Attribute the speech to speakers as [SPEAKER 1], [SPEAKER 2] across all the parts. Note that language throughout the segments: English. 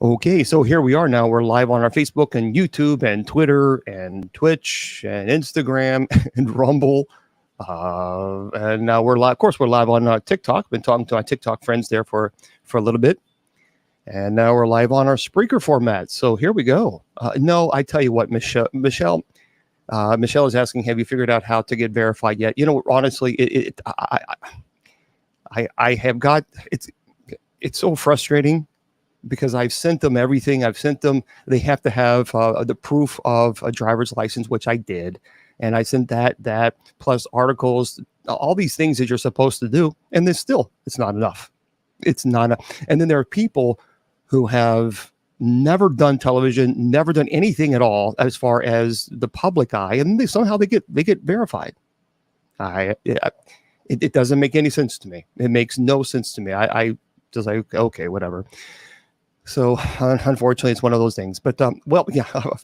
[SPEAKER 1] Okay, so here we are now. We're live on our Facebook and YouTube and Twitter and Twitch and Instagram and Rumble. And now we're live. Of course, we're live on TikTok. Been talking to my TikTok friends there for a little bit. And now we're live on our Spreaker format. So here we go. No, I tell you what, Michelle is asking, have you figured out how to get verified yet? You know, honestly, I have got, it's so frustrating because I've sent them everything. They have to have the proof of a driver's license, which I did. And I sent that plus articles, all these things that you're supposed to do. And it's not enough. It's not enough. And then there are people who have never done television, never done anything at all as far as the public eye. And they get verified. It doesn't make any sense to me. It makes no sense to me. I just like, okay, whatever. So unfortunately, it's one of those things. But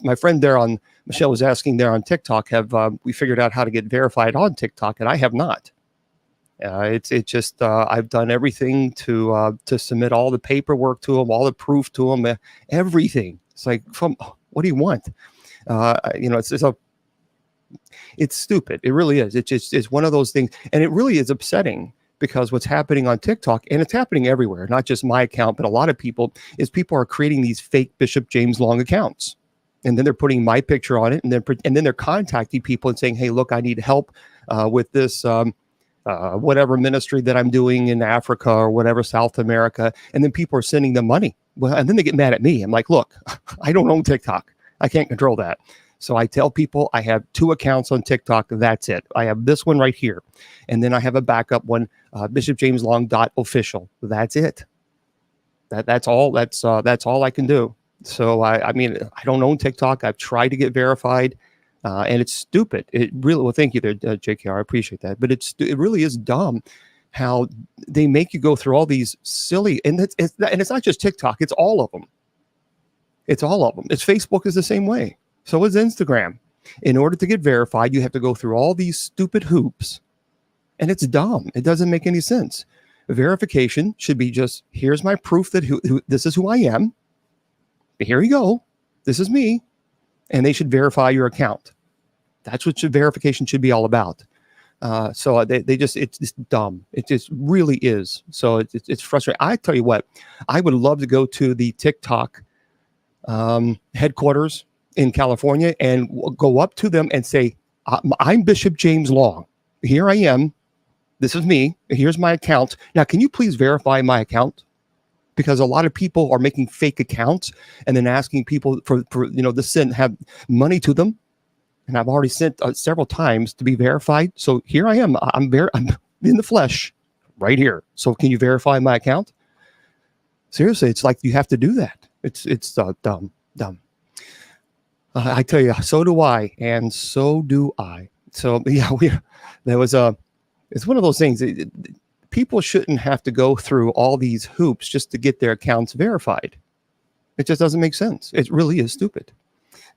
[SPEAKER 1] my friend Michelle was asking there on TikTok, have we figured out how to get verified on TikTok? And I have not. I've done everything to submit all the paperwork to them, all the proof to them, everything. It's like, what do you want? It's stupid. It really is. It's one of those things, and it really is upsetting. Because what's happening on TikTok, and it's happening everywhere, not just my account, but a lot of people are creating these fake Bishop James Long accounts. And then they're putting my picture on it. And then they're contacting people and saying, hey, look, I need help with this, whatever ministry that I'm doing in Africa or whatever, South America. And then people are sending them money. Well, and then they get mad at me. I'm like, look, I don't own TikTok. I can't control that. So I tell people I have 2 accounts on TikTok. That's it. I have this one right here. And then I have a backup one, bishopjameslong.official. That's it. That's all. That's all I can do. So I mean, I don't own TikTok. I've tried to get verified, and it's stupid. It really. Well, thank you there, JKR. I appreciate that. But it really is dumb how they make you go through all these silly, and it's not just TikTok. It's all of them. It's all of them. It's Facebook is the same way. So is Instagram. In order to get verified, you have to go through all these stupid hoops. And it's dumb. It doesn't make any sense. Verification should be just, here's my proof that this is who I am. Here you go. This is me. And they should verify your account. That's what verification should be all about. So it's just dumb. It just really is. So it's frustrating. I tell you what, I would love to go to the TikTok headquarters in California and go up to them and say, I'm Bishop James Long. Here I am. This is me. Here's my account. Now, can you please verify my account? Because a lot of people are making fake accounts and then asking people for to have money to them. And I've already sent several times to be verified. So here I am. I'm in the flesh right here. So can you verify my account? Seriously, it's like you have to do that. It's dumb. I tell you, so do I, and so do I. So yeah, it's one of those things. People shouldn't have to go through all these hoops just to get their accounts verified. It just doesn't make sense. It really is stupid.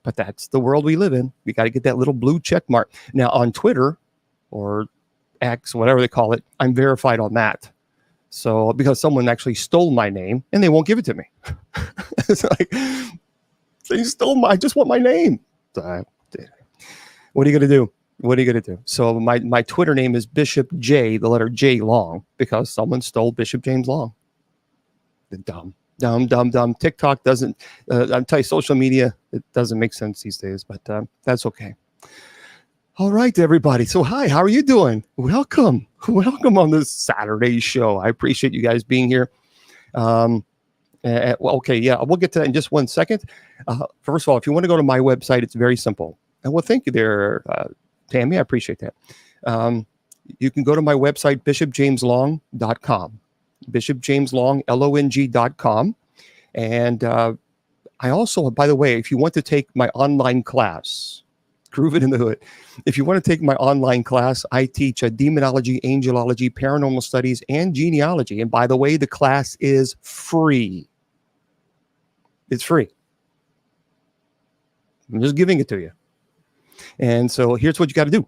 [SPEAKER 1] But that's the world we live in. We got to get that little blue check mark. Now on Twitter or X, whatever they call it, I'm verified on that. So because someone actually stole my name and they won't give it to me. It's like, they stole I just want my name. What are you going to do? What are you going to do? So my Twitter name is Bishop J, the letter J Long, because someone stole Bishop James Long. Dumb. TikTok doesn't, I'm telling you, social media, it doesn't make sense these days, but that's okay. All right, everybody. So hi, how are you doing? Welcome on this Saturday show. I appreciate you guys being here. Okay, yeah, we'll get to that in just 1 second. First of all, if you want to go to my website, it's very simple. And well, thank you there, Tammy. I appreciate that. You can go to my website, bishopjameslong.com. bishopjameslong, LONG.com. And I also, by the way, if you want to take my online class, Groove It in the Hood. If you want to take my online class, I teach demonology, angelology, paranormal studies, and genealogy. And by the way, the class is free. It's free. I'm just giving it to you. And so here's what you got to do.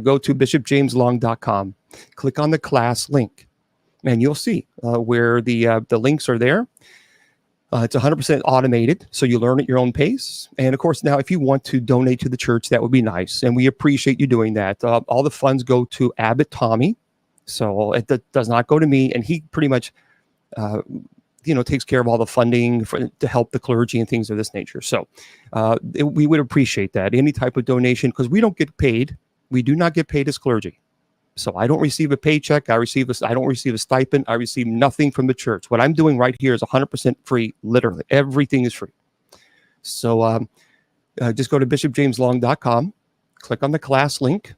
[SPEAKER 1] Go to bishopjameslong.com. Click on the class link. And you'll see where the links are there. It's 100% automated, so you learn at your own pace. And of course, now if you want to donate to the church, that would be nice, and we appreciate you doing that. All the funds go to Abbott Tommy, so it does not go to me, and he pretty much, takes care of all the funding to help the clergy and things of this nature. So we would appreciate that, any type of donation, because we don't get paid. We do not get paid as clergy. So I don't receive a paycheck. I don't receive a stipend. I receive nothing from the church. What I'm doing right here is 100% free. Literally, everything is free. So just go to bishopjameslong.com, click on the class link,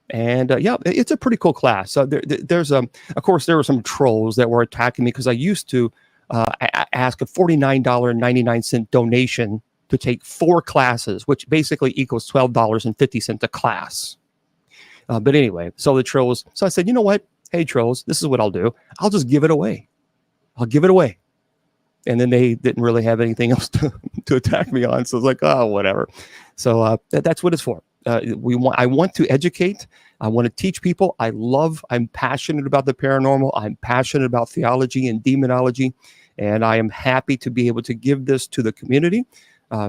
[SPEAKER 1] and it's a pretty cool class. So there's of course, there were some trolls that were attacking me because I used to ask a $49.99 donation to take 4 classes, which basically equals $12.50 a class. But anyway, so the trolls. So I said, you know what? Hey, trolls, this is what I'll do. I'll just give it away. I'll give it away. And then they didn't really have anything else to attack me on. So it's like, oh, whatever. So that's what it's for. I want to educate. I want to teach people. I'm passionate about the paranormal. I'm passionate about theology and demonology. And I am happy to be able to give this to the community.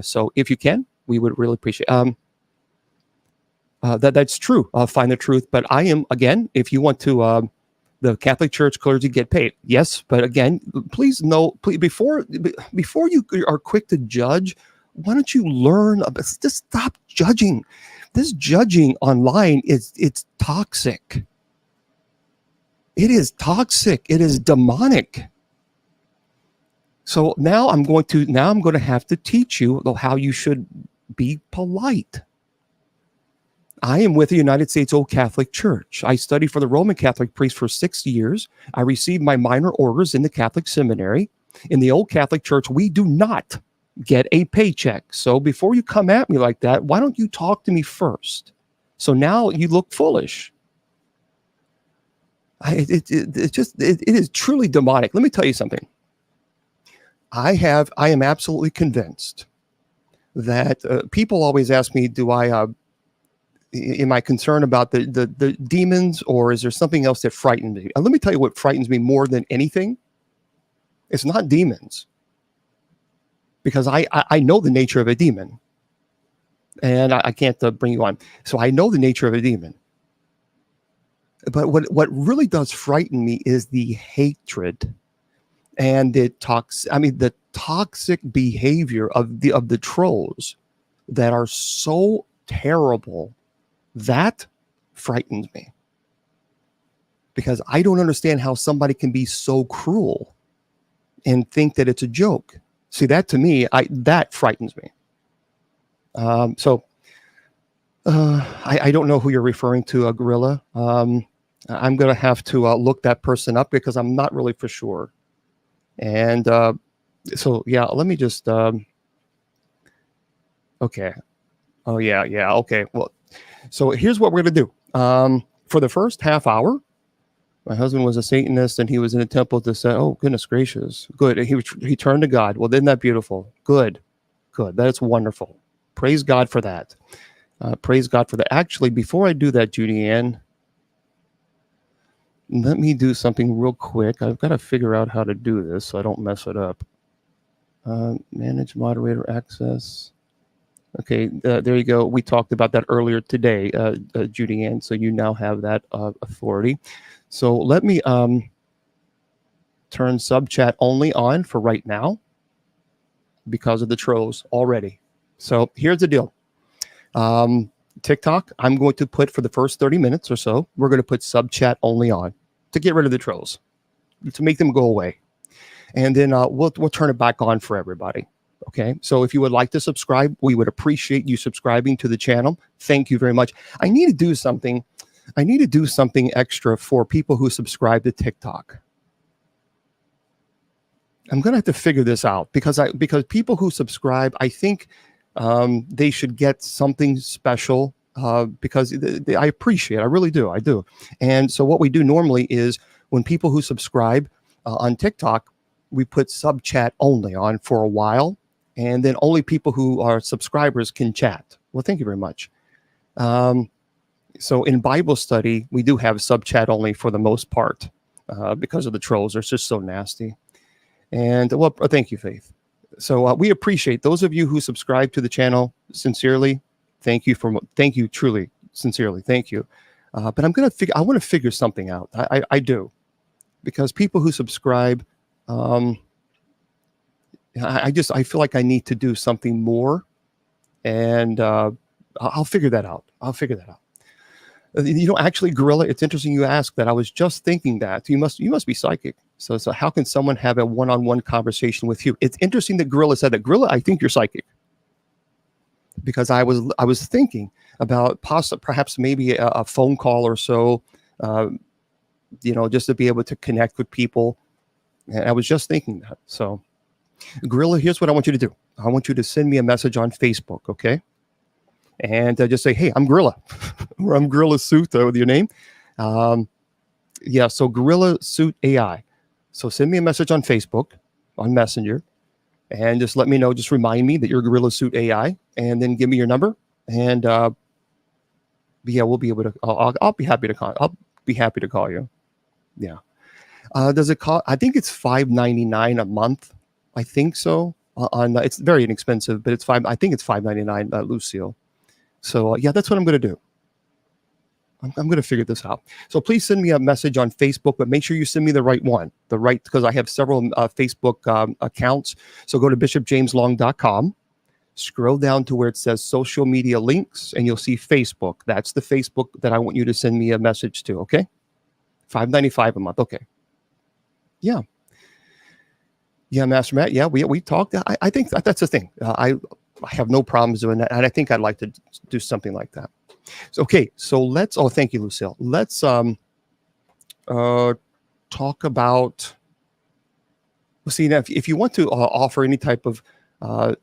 [SPEAKER 1] So if you can, we would really appreciate it. That's true. Find the truth. But I am, again, if you want to, the Catholic Church clergy get paid. Yes. But again, please know, before you are quick to judge, why don't you learn about, just stop judging. This judging online it's toxic. It is toxic. It is demonic. So now I'm going to have to teach you how you should be polite. I am with the United States Old Catholic Church. I studied for the Roman Catholic priest for 6 years. I received my minor orders in the Catholic seminary. In the Old Catholic Church, we do not get a paycheck. So before you come at me like that, why don't you talk to me first? So now you look foolish. It is truly demonic. Let me tell you something. I am absolutely convinced that people always ask me, am I concerned about the demons, or is there something else that frightens me? Let me tell you what frightens me more than anything. It's not demons, because I know the nature of a demon, and I can't bring you on. So I know the nature of a demon. But what really does frighten me is the hatred and the toxic behavior of the trolls that are so terrible. That frightens me, because I don't understand how somebody can be so cruel and think that it's a joke. See, that to me, that frightens me. I don't know who you're referring to, Gorilla. I'm going to have to look that person up, because I'm not really for sure. And let me just. Okay. Oh yeah. Okay. Well. So here's what we're going to do. For the first half hour, my husband was a Satanist, and he was in a temple to say, oh, goodness gracious. Good. He turned to God. Well, isn't that beautiful? Good. That's wonderful. Praise God for that. Praise God for that. Actually, before I do that, Judy Ann, let me do something real quick. I've got to figure out how to do this so I don't mess it up. Manage moderator access. Okay, there you go. We talked about that earlier today, Judy Ann, so you now have that authority. So let me turn sub chat only on for right now, because of the trolls already. So here's the deal. TikTok, I'm going to put, for the first 30 minutes or so, we're going to put sub chat only on to get rid of the trolls, to make them go away. And then we'll turn it back on for everybody. Okay, so if you would like to subscribe, we would appreciate you subscribing to the channel. Thank you very much. I need to do something extra for people who subscribe to TikTok. I'm going to have to figure this out, because people who subscribe, I think they should get something special, because I appreciate it. I really do. I do. And so what we do normally is, when people who subscribe on TikTok, we put sub chat only on for a while. And then only people who are subscribers can chat. Well, thank you very much. So in Bible study, we do have sub chat only for the most part, because of the trolls. They're just so nasty. And well, thank you, Faith. So we appreciate those of you who subscribe to the channel sincerely. Thank you truly, sincerely. Thank you. But I want to figure something out. I do, because people who subscribe, um, I feel like I need to do something more, and I'll figure that out. I'll figure that out. Actually, Gorilla, it's interesting you ask that. I was just thinking that you must be psychic. So how can someone have a one-on-one conversation with you? It's interesting that Gorilla said that. Gorilla, I think you're psychic, because I was thinking about perhaps maybe a phone call or so, uh, just to be able to connect with people. And I was just thinking that. So, Gorilla, here's what I want you to do. I want you to send me a message on Facebook, okay? And just say, hey, I'm Gorilla, or I'm Gorilla Suit with your name. Um, yeah, so Gorilla Suit AI. So send me a message on Facebook, on Messenger, and just let me know. Just remind me that you're Gorilla Suit AI, and then give me your number. And yeah, we'll be able to. I'll be happy to call. I'll be happy to call you. Yeah. Does it cost? I think it's $5.99 a month. I think so. It's very inexpensive, but it's five. I think it's $5.99, Lucille. So yeah, that's what I'm going to do. I'm going to figure this out. So please send me a message on Facebook, but make sure you send me the right one, because I have several Facebook accounts. So go to bishopjameslong.com, scroll down to where it says social media links, and you'll see Facebook. That's the Facebook that I want you to send me a message to. Okay, $5.95 a month. Okay, yeah, Master Matt. Yeah, we talked. I think that's the thing. I have no problems doing that, and I think I'd like to do something like that. So, okay, so let's. Oh, thank you, Lucille. Let's talk about. See, now, if you want to offer any type of,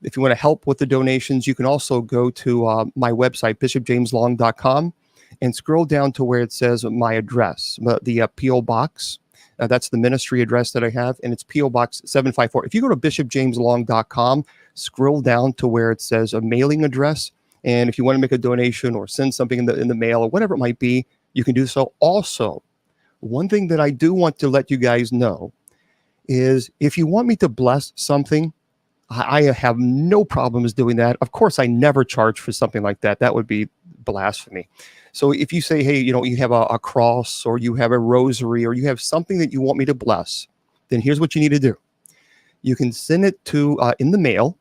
[SPEAKER 1] if you want to help with the donations, you can also go to my website, bishopjameslong.com, and scroll down to where it says my address, the P.O. Box. That's the ministry address that I have, and it's P.O. Box 754. If you go to bishopjameslong.com, scroll down to where it says a mailing address, and if you want to make a donation or send something in the mail or whatever it might be, you can do so. Also, one thing that I do want to let you guys know is if you want me to bless something, I have no problems doing that. Of course, I never charge for something like that. That would be blasphemy. So if you say, hey, you have a cross, or you have a rosary, or you have something that you want me to bless, then here's what you need to do. You can send it to in the mail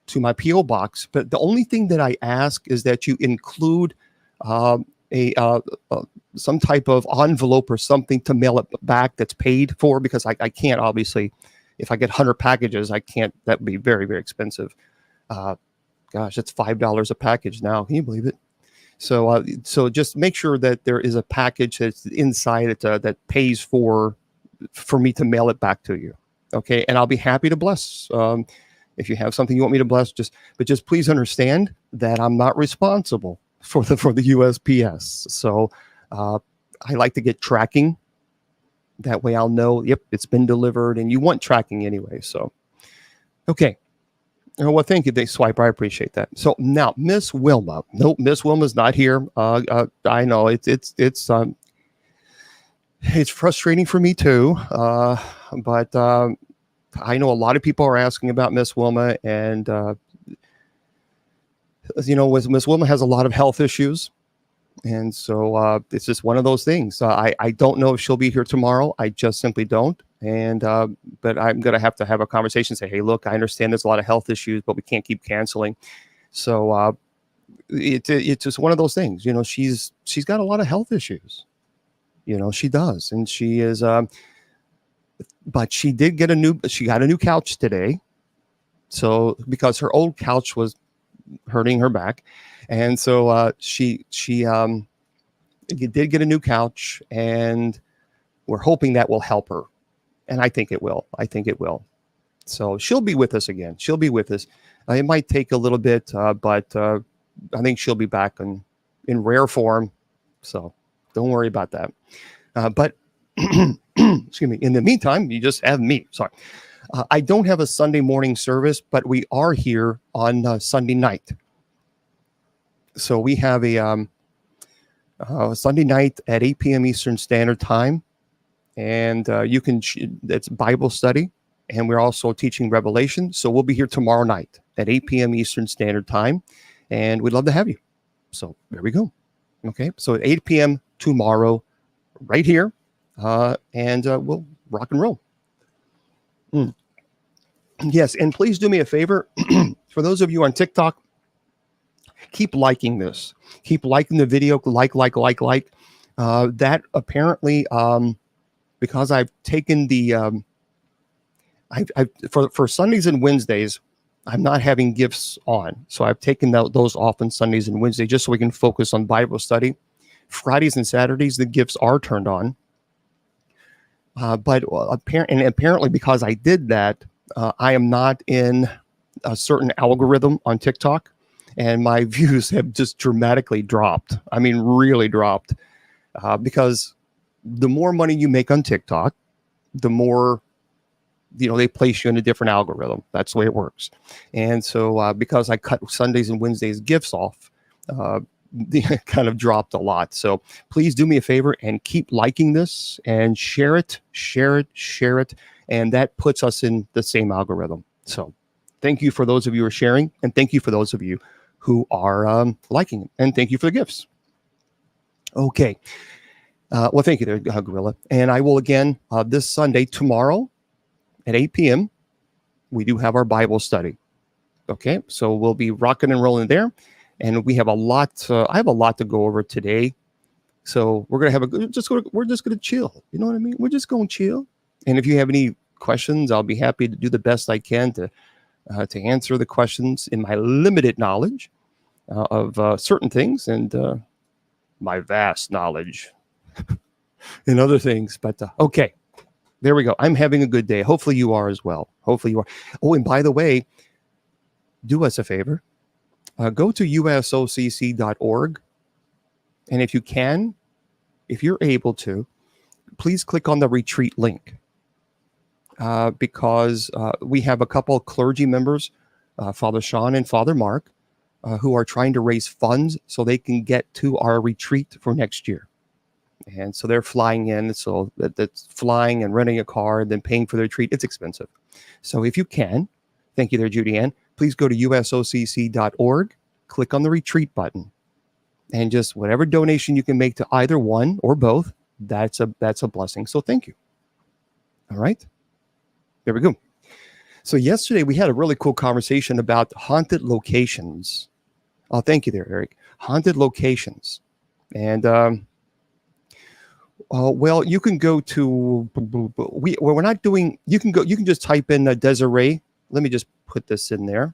[SPEAKER 1] to my P.O. Box. But the only thing that I ask is that you include some type of envelope or something to mail it back that's paid for, because I can't, obviously, if I get 100 packages, I can't. That would be very, very expensive. Gosh, it's $5 a package now. Can you believe it? So just make sure that there is a package that's inside it that pays for me to mail it back to you. Okay, and I'll be happy to bless. If you have something you want me to bless, just please understand that I'm not responsible for the USPS. So I like to get tracking. That way I'll know, yep, it's been delivered, and you want tracking anyway. So, okay. Well, thank you, Swiper. I appreciate that. So now, Miss Wilma. Nope, Miss Wilma's not here. I know it's frustrating for me too. But I know a lot of people are asking about Miss Wilma, and Miss Wilma has a lot of health issues. And so it's just one of those things. I don't know if she'll be here tomorrow. I just simply don't. And but I'm going to have a conversation, say, hey, look, I understand there's a lot of health issues, but we can't keep canceling. So it's just one of those things. She's got a lot of health issues. She does. And she is, but she did get she got a new couch today. So because her old couch was hurting her back. And so she did get a new couch, and we're hoping that will help her. And I think it will. So she'll be with us again. She'll be with us. It might take a little bit, but I think she'll be back in rare form. So don't worry about that. But excuse me. In the meantime, you just have me. Sorry. I don't have a Sunday morning service, but we are here on Sunday night. So we have a Sunday night at 8 p.m. Eastern Standard Time. And you can, it's Bible study. and we're also teaching Revelation. So we'll be here tomorrow night at 8 p.m. Eastern Standard Time, and we'd love to have you. So there we go. Okay, so at 8 p.m. tomorrow, right here, and we'll rock and roll. Yes, and please do me a favor. For those of you on TikTok, keep liking this. Keep liking the video. Like. That apparently, because I've taken the, for Sundays and Wednesdays, I'm not having gifts on. So I've taken those off on Sundays and Wednesdays just so we can focus on Bible study. Fridays and Saturdays, the gifts are turned on. But apparently because I did that, I am not in a certain algorithm on TikTok, and my views have just dramatically dropped. I mean, really dropped, because the more money you make on TikTok, the more, they place you in a different algorithm. That's the way it works. And so because I cut Sundays and Wednesdays gifts off, they kind of dropped a lot. So please do me a favor and keep liking this and share it. And that puts us in the same algorithm. So thank you for those of you who are sharing, and thank you for those of you who are liking it, and thank you for the gifts. Okay. Well, thank you there, Gorilla. And I will again, this Sunday, tomorrow at 8 p.m., we do have our Bible study. Okay. So we'll be rocking and rolling there. And we have a lot. I have a lot to go over today, so we're gonna have we're just gonna chill. You know what I mean? We're just gonna chill. And if you have any questions, I'll be happy to do the best I can to answer the questions in my limited knowledge of certain things and my vast knowledge in other things. But okay, there we go. I'm having a good day. Hopefully you are as well. Hopefully you are. Oh, and by the way, do us a favor. Go to usocc.org, and if you're able to, please click on the retreat link, because we have a couple of clergy members, Father Sean and Father Mark, who are trying to raise funds so they can get to our retreat for next year. And so they're flying in, so that's flying and renting a car and then paying for the retreat. It's expensive. So if you can, thank you there, Judy Ann, please go to usocc.org, click on the retreat button, and just whatever donation you can make to either one or both, that's a blessing. So thank you. All right. There we go. So yesterday we had a really cool conversation about haunted locations. Oh, thank you there, Eric. Haunted locations. And well, you can go to we're not doing. You can just type in Desiree. Let me just put this in there.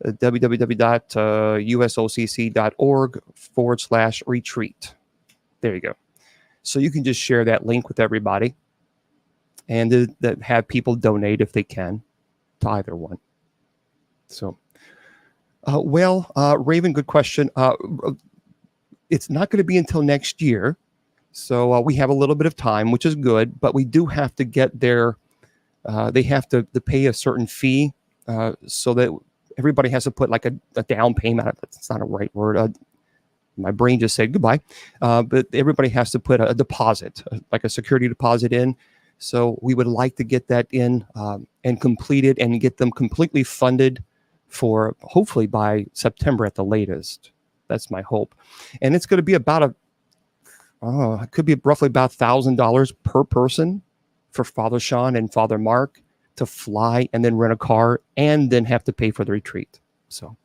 [SPEAKER 1] www.usocc.org/retreat. There you go. So you can just share that link with everybody, and have people donate if they can to either one. So, Raven, good question. It's not going to be until next year. So we have a little bit of time, which is good, but we do have to get there. They have to pay a certain fee, so that everybody has to put like a down payment. That's not a right word. My brain just said goodbye. But everybody has to put a deposit, like a security deposit in. So we would like to get that in and completed and get them completely funded for hopefully by September at the latest. That's my hope. And it's going to be about it could be roughly about $1,000 per person for Father Sean and Father Mark to fly and then rent a car and then have to pay for the retreat. So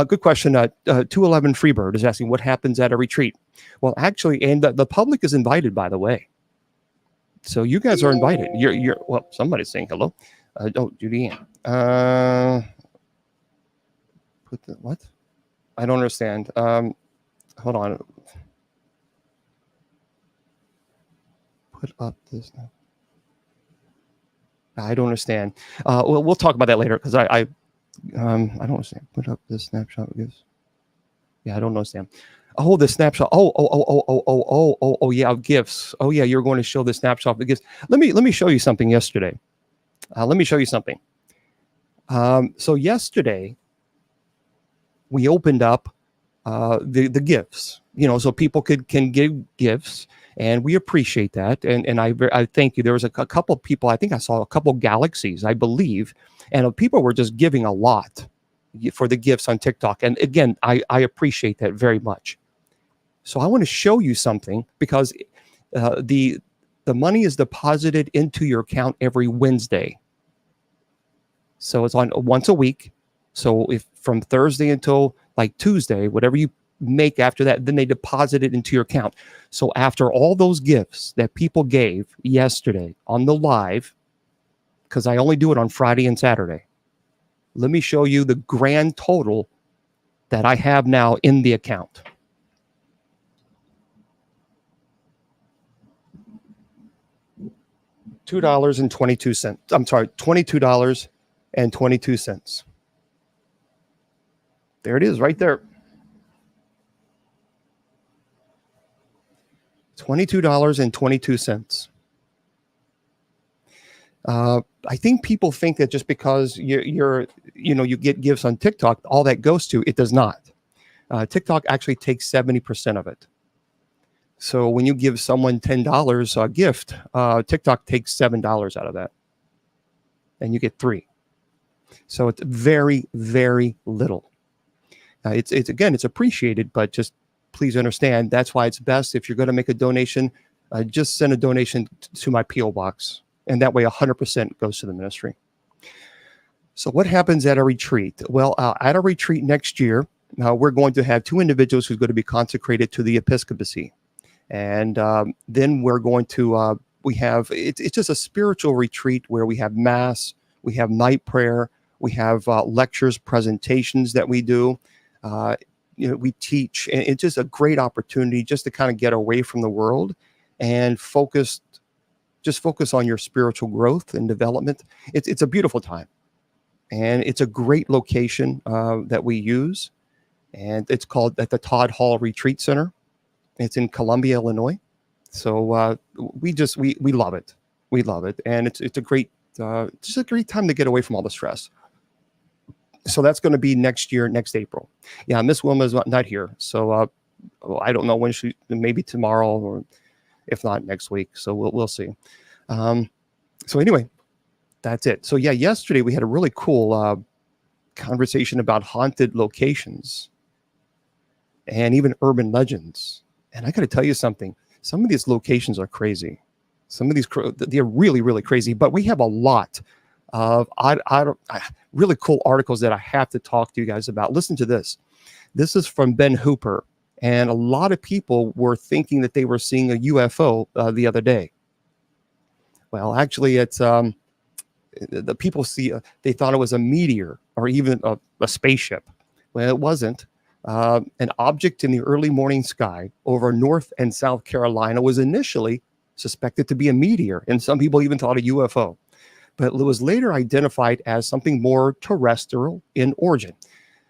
[SPEAKER 1] good question. 211 Freebird is asking what happens at a retreat. Well, actually, and the public is invited, by the way. So you guys are invited. You're well, somebody's saying hello. Judy Ann. What? I don't understand. Hold on. Put up this now. I don't understand. Well, we'll talk about that later because I don't understand. Put up this snapshot of gifts. Yeah, I don't understand. Oh, the snapshot. Oh, yeah, of gifts. Oh, yeah, you're going to show the snapshot of gifts. Let me show you something yesterday. Let me show you something. So yesterday, we opened up the gifts, so people can give gifts, and we appreciate that. And I thank you. There was a couple of people. I think I saw a couple galaxies, I believe, and people were just giving a lot for the gifts on TikTok. And again, I appreciate that very much. So I want to show you something, because the money is deposited into your account every Wednesday. So it's on once a week. So if from Thursday until like Tuesday, whatever you make after that, then they deposit it into your account. So after all those gifts that people gave yesterday on the live, because I only do it on Friday and Saturday, let me show you the grand total that I have now in the account. $2.22. I'm sorry, $22.22. There it is right there. $22.22. I think people think that just because you get gifts on TikTok, all that goes to it. Does not. TikTok actually takes 70% of it. So when you give someone $10 a gift, TikTok takes $7 out of that, and you get $3. So it's very, very little. It's appreciated, but just please understand, that's why it's best, if you're going to make a donation, just send a donation to my P.O. box, and that way 100% goes to the ministry. So what happens at a retreat? Well, at a retreat next year, we're going to have 2 individuals who's going to be consecrated to the episcopacy. And then we're going to, it's just a spiritual retreat where we have mass, we have night prayer, we have lectures, presentations that we do. We teach, and it's just a great opportunity just to kind of get away from the world and focus on your spiritual growth and development. It's a beautiful time, and it's a great location that we use, and it's called at the Todd Hall Retreat Center. It's in Columbia, Illinois. So we love it. We love it, and it's a great just a great time to get away from all the stress. So that's going to be next year, next April. Yeah, Miss Wilma is not here, so I don't know when maybe tomorrow, or if not next week. So we'll see. So anyway, that's it. So yeah, yesterday we had a really cool conversation about haunted locations and even urban legends. And I got to tell you something. Some of these locations are crazy. Some of these they're really, really crazy. But we have a lot of really cool articles that I have to talk to you guys about. Listen to this. This is from Ben Hooper, and a lot of people were thinking that they were seeing a UFO the other day. Well, actually, it's the people they thought it was a meteor or even a spaceship. Well, it wasn't. An object in the early morning sky over North and South Carolina was initially suspected to be a meteor, and some people even thought a UFO. But it was later identified as something more terrestrial in origin.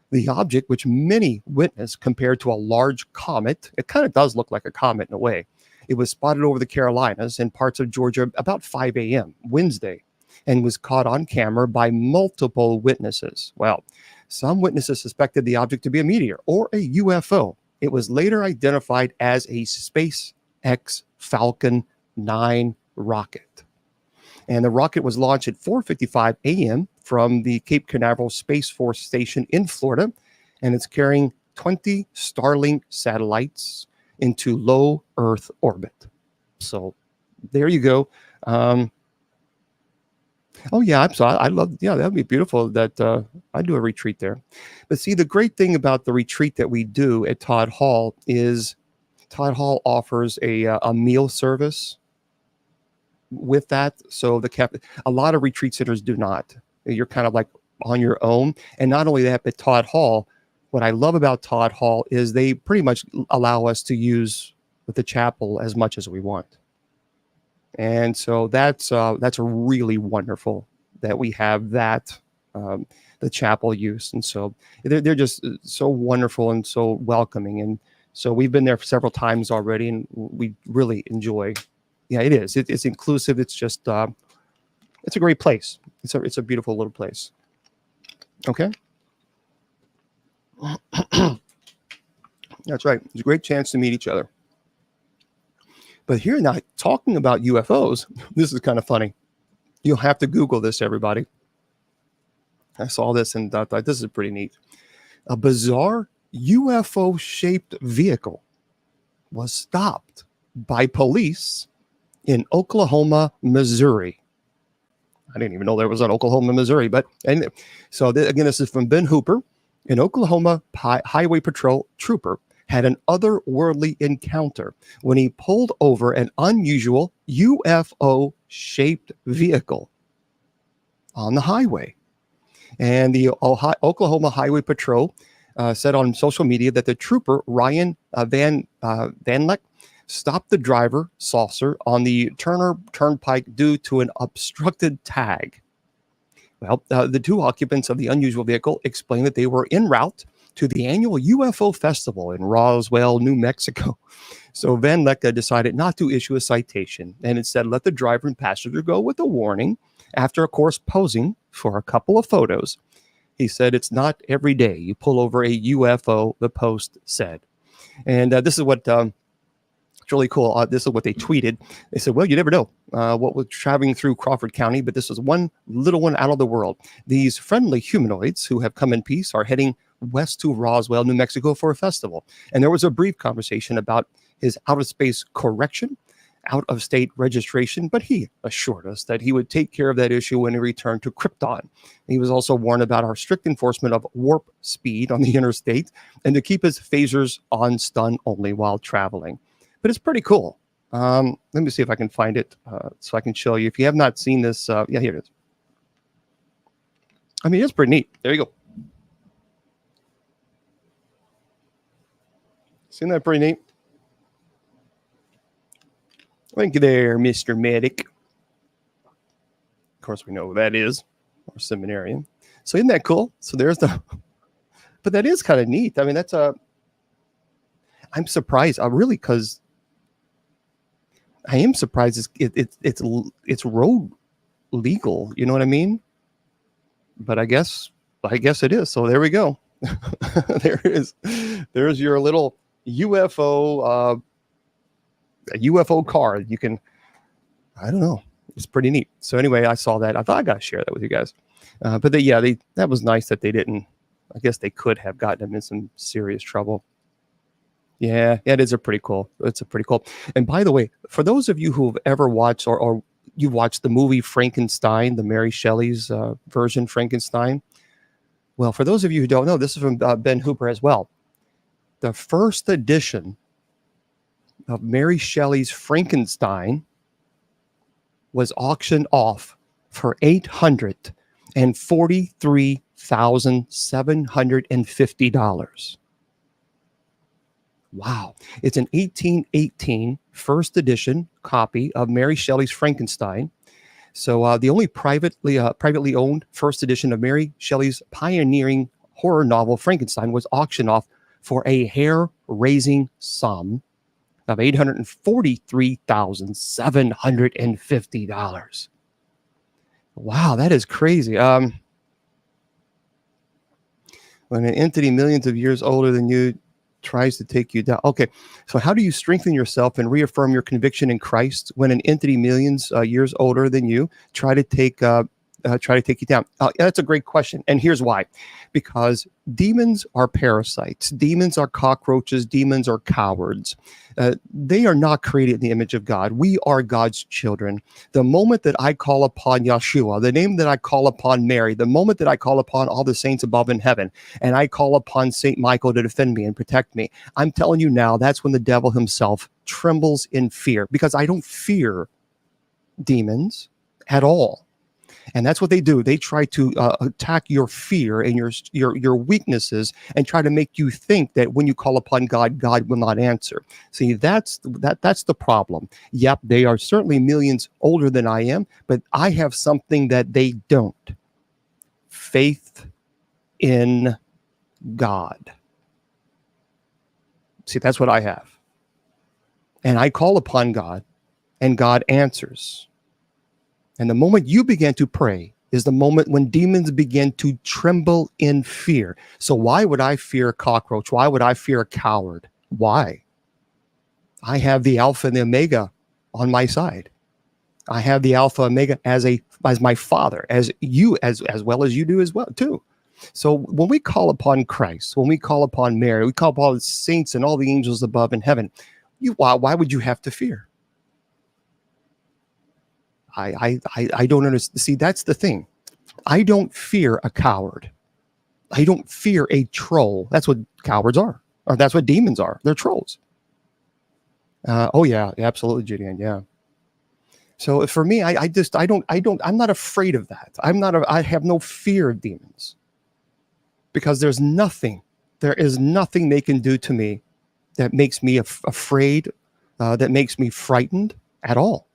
[SPEAKER 1] The object, which many witnessed, compared to a large comet, it kind of does look like a comet in a way. It was spotted over the Carolinas and parts of Georgia about 5 a.m. Wednesday, and was caught on camera by multiple witnesses. Well, some witnesses suspected the object to be a meteor or a UFO. It was later identified as a SpaceX Falcon 9 rocket. And the rocket was launched at 4:55 a.m. from the Cape Canaveral Space Force Station in Florida, and it's carrying 20 Starlink satellites into low Earth orbit. So there you go. Oh yeah, I love. Yeah, that'd be beautiful. That I do a retreat there. But see, the great thing about the retreat that we do at Todd Hall is Todd Hall offers a meal service with that. So a lot of retreat centers do not. You're kind of like on your own. And not only that, but Todd Hall, what I love about Todd Hall is they pretty much allow us to use the chapel as much as we want. And so that's really wonderful that we have that, the chapel use. And so they're just so wonderful and so welcoming. And so we've been there several times already, and we really enjoy. Yeah, it is. It's inclusive. It's just, it's a great place. It's a beautiful little place. Okay. That's right. It's a great chance to meet each other. But here now, talking about UFOs, this is kind of funny. You'll have to Google this, everybody. I saw this and thought this is pretty neat. A bizarre UFO-shaped vehicle was stopped by police in Oklahoma, Missouri. I didn't even know there was an Oklahoma, Missouri. But and so again, this is from Ben Hooper. An Oklahoma Highway Patrol trooper had an otherworldly encounter when he pulled over an unusual UFO-shaped vehicle on the highway. And the Oklahoma Highway Patrol said on social media that the trooper, Ryan Van Leck, stopped the driver, Saucer, on the Turner Turnpike due to an obstructed tag. Well, the two occupants of the unusual vehicle explained that they were en route to the annual UFO festival in Roswell, New Mexico. So Van Leck decided not to issue a citation and instead let the driver and passenger go with a warning after, of course, posing for a couple of photos. He said, "It's not every day you pull over a UFO," the post said. And this is what... it's really cool. This is what they tweeted. They said, well, you never know what was traveling through Crawford County, but this is one little one out of the world. These friendly humanoids who have come in peace are heading west to Roswell, New Mexico for a festival. And there was a brief conversation about his out-of-space correction, out-of-state registration, but he assured us that he would take care of that issue when he returned to Krypton. He was also warned about our strict enforcement of warp speed on the interstate and to keep his phasers on stun only while traveling. But it's pretty cool. Let me see if I can find it so I can show you. If you have not seen this, yeah, here it is. I mean, it's pretty neat. There you go. Isn't that pretty neat? Thank you there, Mr. Medic. Of course, we know who that is, our seminarian. So isn't that cool? So there's the... But that is kind of neat. I mean, that's a... I'm surprised, really, because... I am surprised it's road legal. You know what I mean? But I guess it is. So there we go. There's your little UFO card. You can, I don't know. It's pretty neat. So anyway, I saw that. I thought I got to share that with you guys. But that was nice that they didn't. I guess they could have gotten them in some serious trouble. Yeah, it is pretty cool. It's a pretty cool. And by the way, for those of you who have ever watched or you watched the movie Frankenstein, the Mary Shelley's version Frankenstein. Well, for those of you who don't know, this is from Ben Hooper as well. The first edition of Mary Shelley's Frankenstein was auctioned off for $843,750. Wow. It's an 1818 first edition copy of Mary Shelley's Frankenstein. So the only privately owned first edition of Mary Shelley's pioneering horror novel Frankenstein was auctioned off for a hair-raising sum of $843,750. Wow, that is crazy. When an entity millions of years older than you tries to take you down. Okay, so how do you strengthen yourself and reaffirm your conviction in Christ when an entity millions years older than you try to take you down? That's a great question, and here's why: because demons are parasites, demons are cockroaches, demons are cowards. They are not created in the image of God. We are God's children. The moment that I call upon Yeshua, the name that I call upon Mary, the moment that I call upon all the saints above in heaven, and I call upon Saint Michael to defend me and protect me, I'm telling you now, that's when the devil himself trembles in fear, because I don't fear demons at all. And that's what they do. They try to attack your fear and your weaknesses and try to make you think that when you call upon God, God will not answer. See, that's the problem. Yep, they are certainly millions older than I am, but I have something that they don't. Faith in God. See, that's what I have. And I call upon God, and God answers. And the moment you begin to pray is the moment when demons begin to tremble in fear. So why would I fear a cockroach? Why would I fear a coward? Why? I have the Alpha and the Omega on my side. I have the Alpha Omega as my Father, as you, as well as you do as well too. So when we call upon Christ, when we call upon Mary, we call upon the saints and all the angels above in heaven, why would you have to fear? I don't understand. See, that's the thing. I don't fear a coward. I don't fear a troll. That's what cowards are, or that's what demons are. They're trolls. Oh yeah, absolutely, Gideon. Yeah. So for me, I'm not afraid of that. I have no fear of demons, because there is nothing they can do to me that makes me afraid, that makes me frightened at all.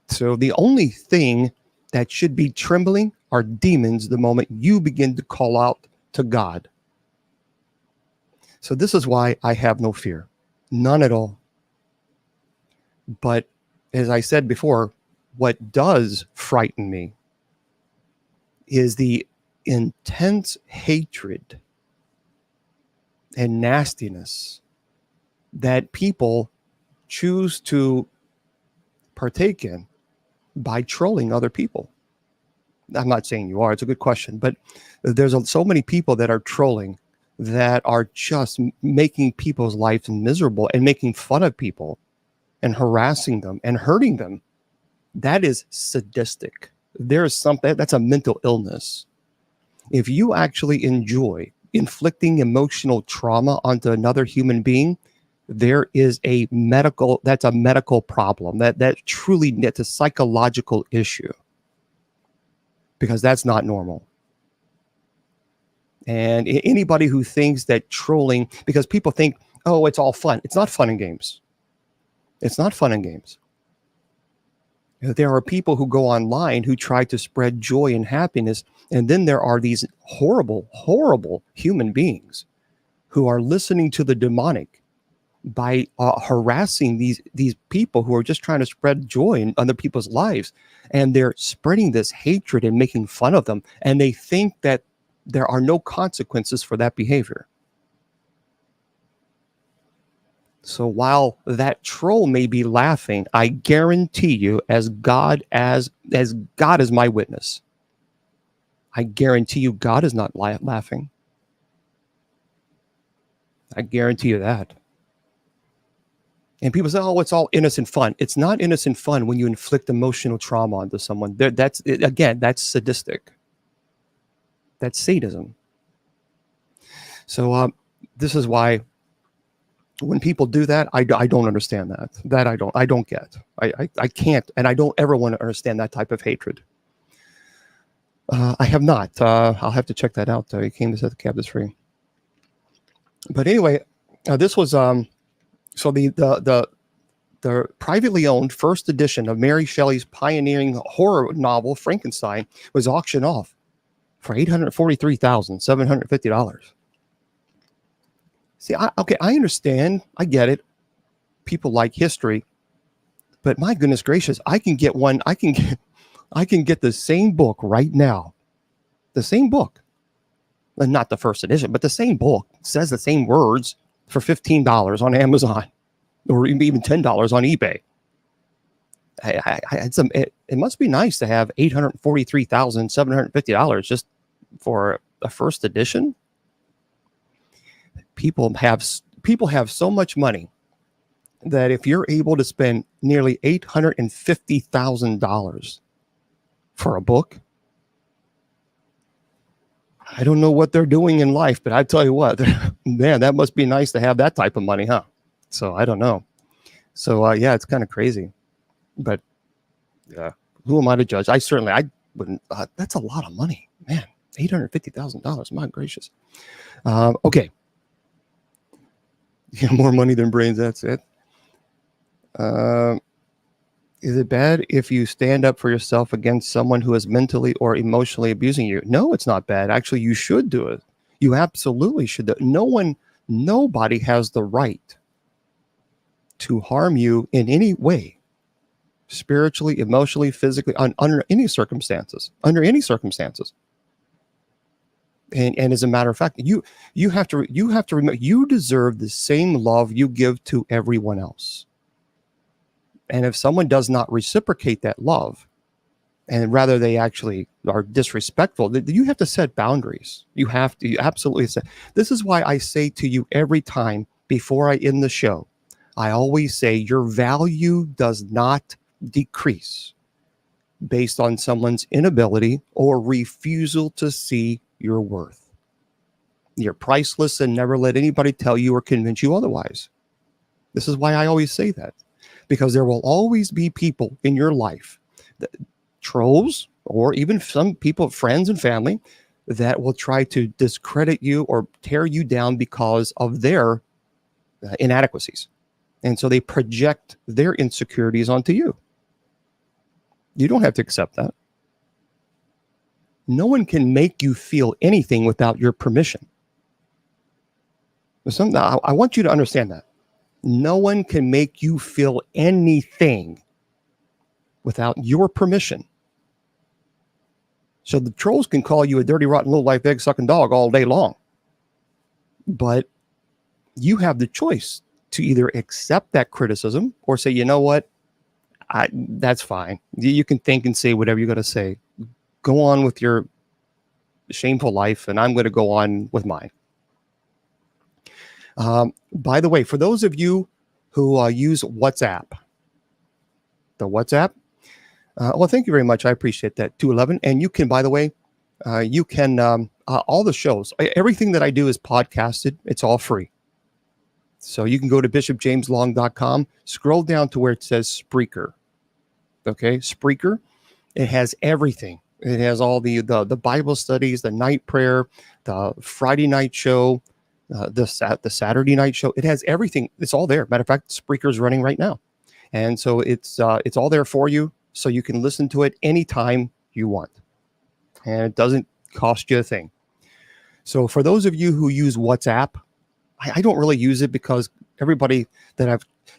[SPEAKER 1] So the only thing that should be trembling are demons the moment you begin to call out to God. So this is why I have no fear. None at all. But as I said before, what does frighten me is the intense hatred and nastiness that people choose to partake in by trolling other people. I'm not saying you are, it's a good question, but there's so many people that are trolling, that are just making people's lives miserable and making fun of people and harassing them and hurting them. That is sadistic. There's something that's a mental illness. If you actually enjoy inflicting emotional trauma onto another human being, that's a medical problem. That's a psychological issue, because that's not normal. And anybody who thinks that trolling, because people think, oh, it's all fun. It's not fun and games. It's not fun and games. There are people who go online who try to spread joy and happiness. And then there are these horrible, horrible human beings who are listening to the demonic by harassing these people who are just trying to spread joy in other people's lives. And they're spreading this hatred and making fun of them. And they think that there are no consequences for that behavior. So while that troll may be laughing, I guarantee you, as God is my witness, I guarantee you God is not laughing. I guarantee you that. And people say, oh, it's all innocent fun. It's not innocent fun when you inflict emotional trauma onto someone. That's sadistic. That's sadism. So this is why when people do that, I don't understand that. I don't get. I can't, and I don't ever want to understand that type of hatred. I have not. I'll have to check that out. He came to set the cabinets free. But anyway, this was so the privately owned first edition of Mary Shelley's pioneering horror novel Frankenstein was auctioned off for $843,750. See, I understand. I get it. People like history, but my goodness gracious, I can get the same book right now. The same book. Not the first edition, but the same book says the same words for $15 on Amazon, or even $10 on eBay. It must be nice to have $843,750 just for a first edition. People have so much money that if you're able to spend nearly $850,000 for a book, I don't know what they're doing in life, but I tell you what, man, that must be nice to have that type of money, huh? So I don't know. So yeah, it's kind of crazy, but yeah, who am I to judge? I wouldn't. That's a lot of money, man. $850,000. My gracious. Okay. Yeah, more money than brains. That's it. Is it bad if you stand up for yourself against someone who is mentally or emotionally abusing you? No, it's not bad. Actually, you should do it. You absolutely should do it. Nobody has the right to harm you in any way, spiritually, emotionally, physically, under any circumstances. Under any circumstances. And as a matter of fact, you have to remember, you deserve the same love you give to everyone else. And if someone does not reciprocate that love, and rather they actually are disrespectful, you have to set boundaries. You absolutely set. This is why I say to you every time before I end the show, I always say your value does not decrease based on someone's inability or refusal to see your worth. You're priceless, and never let anybody tell you or convince you otherwise. This is why I always say that, because there will always be people in your life, trolls, or even some people, friends and family, that will try to discredit you or tear you down because of their inadequacies. And so they project their insecurities onto you. You don't have to accept that. No one can make you feel anything without your permission. I want you to understand that. No one can make you feel anything without your permission. So the trolls can call you a dirty, rotten, low-life, egg-sucking dog all day long. But you have the choice to either accept that criticism or say, you know what, that's fine. You can think and say whatever you're going to say. Go on with your shameful life, and I'm going to go on with mine. By the way, for those of you who use WhatsApp, the WhatsApp, well, thank you very much. I appreciate that. 211. And you can, by the way, you can, all the shows, everything that I do is podcasted. It's all free. So you can go to bishopjameslong.com, scroll down to where it says Spreaker. Okay, Spreaker. It has everything. It has all the Bible studies, the night prayer, the Friday night show, the Saturday night show. It has everything. It's all there. Matter of fact, Spreaker is running right now. And so it's all there for you. So you can listen to it anytime you want. And it doesn't cost you a thing. So for those of you who use WhatsApp, I don't really use it because everybody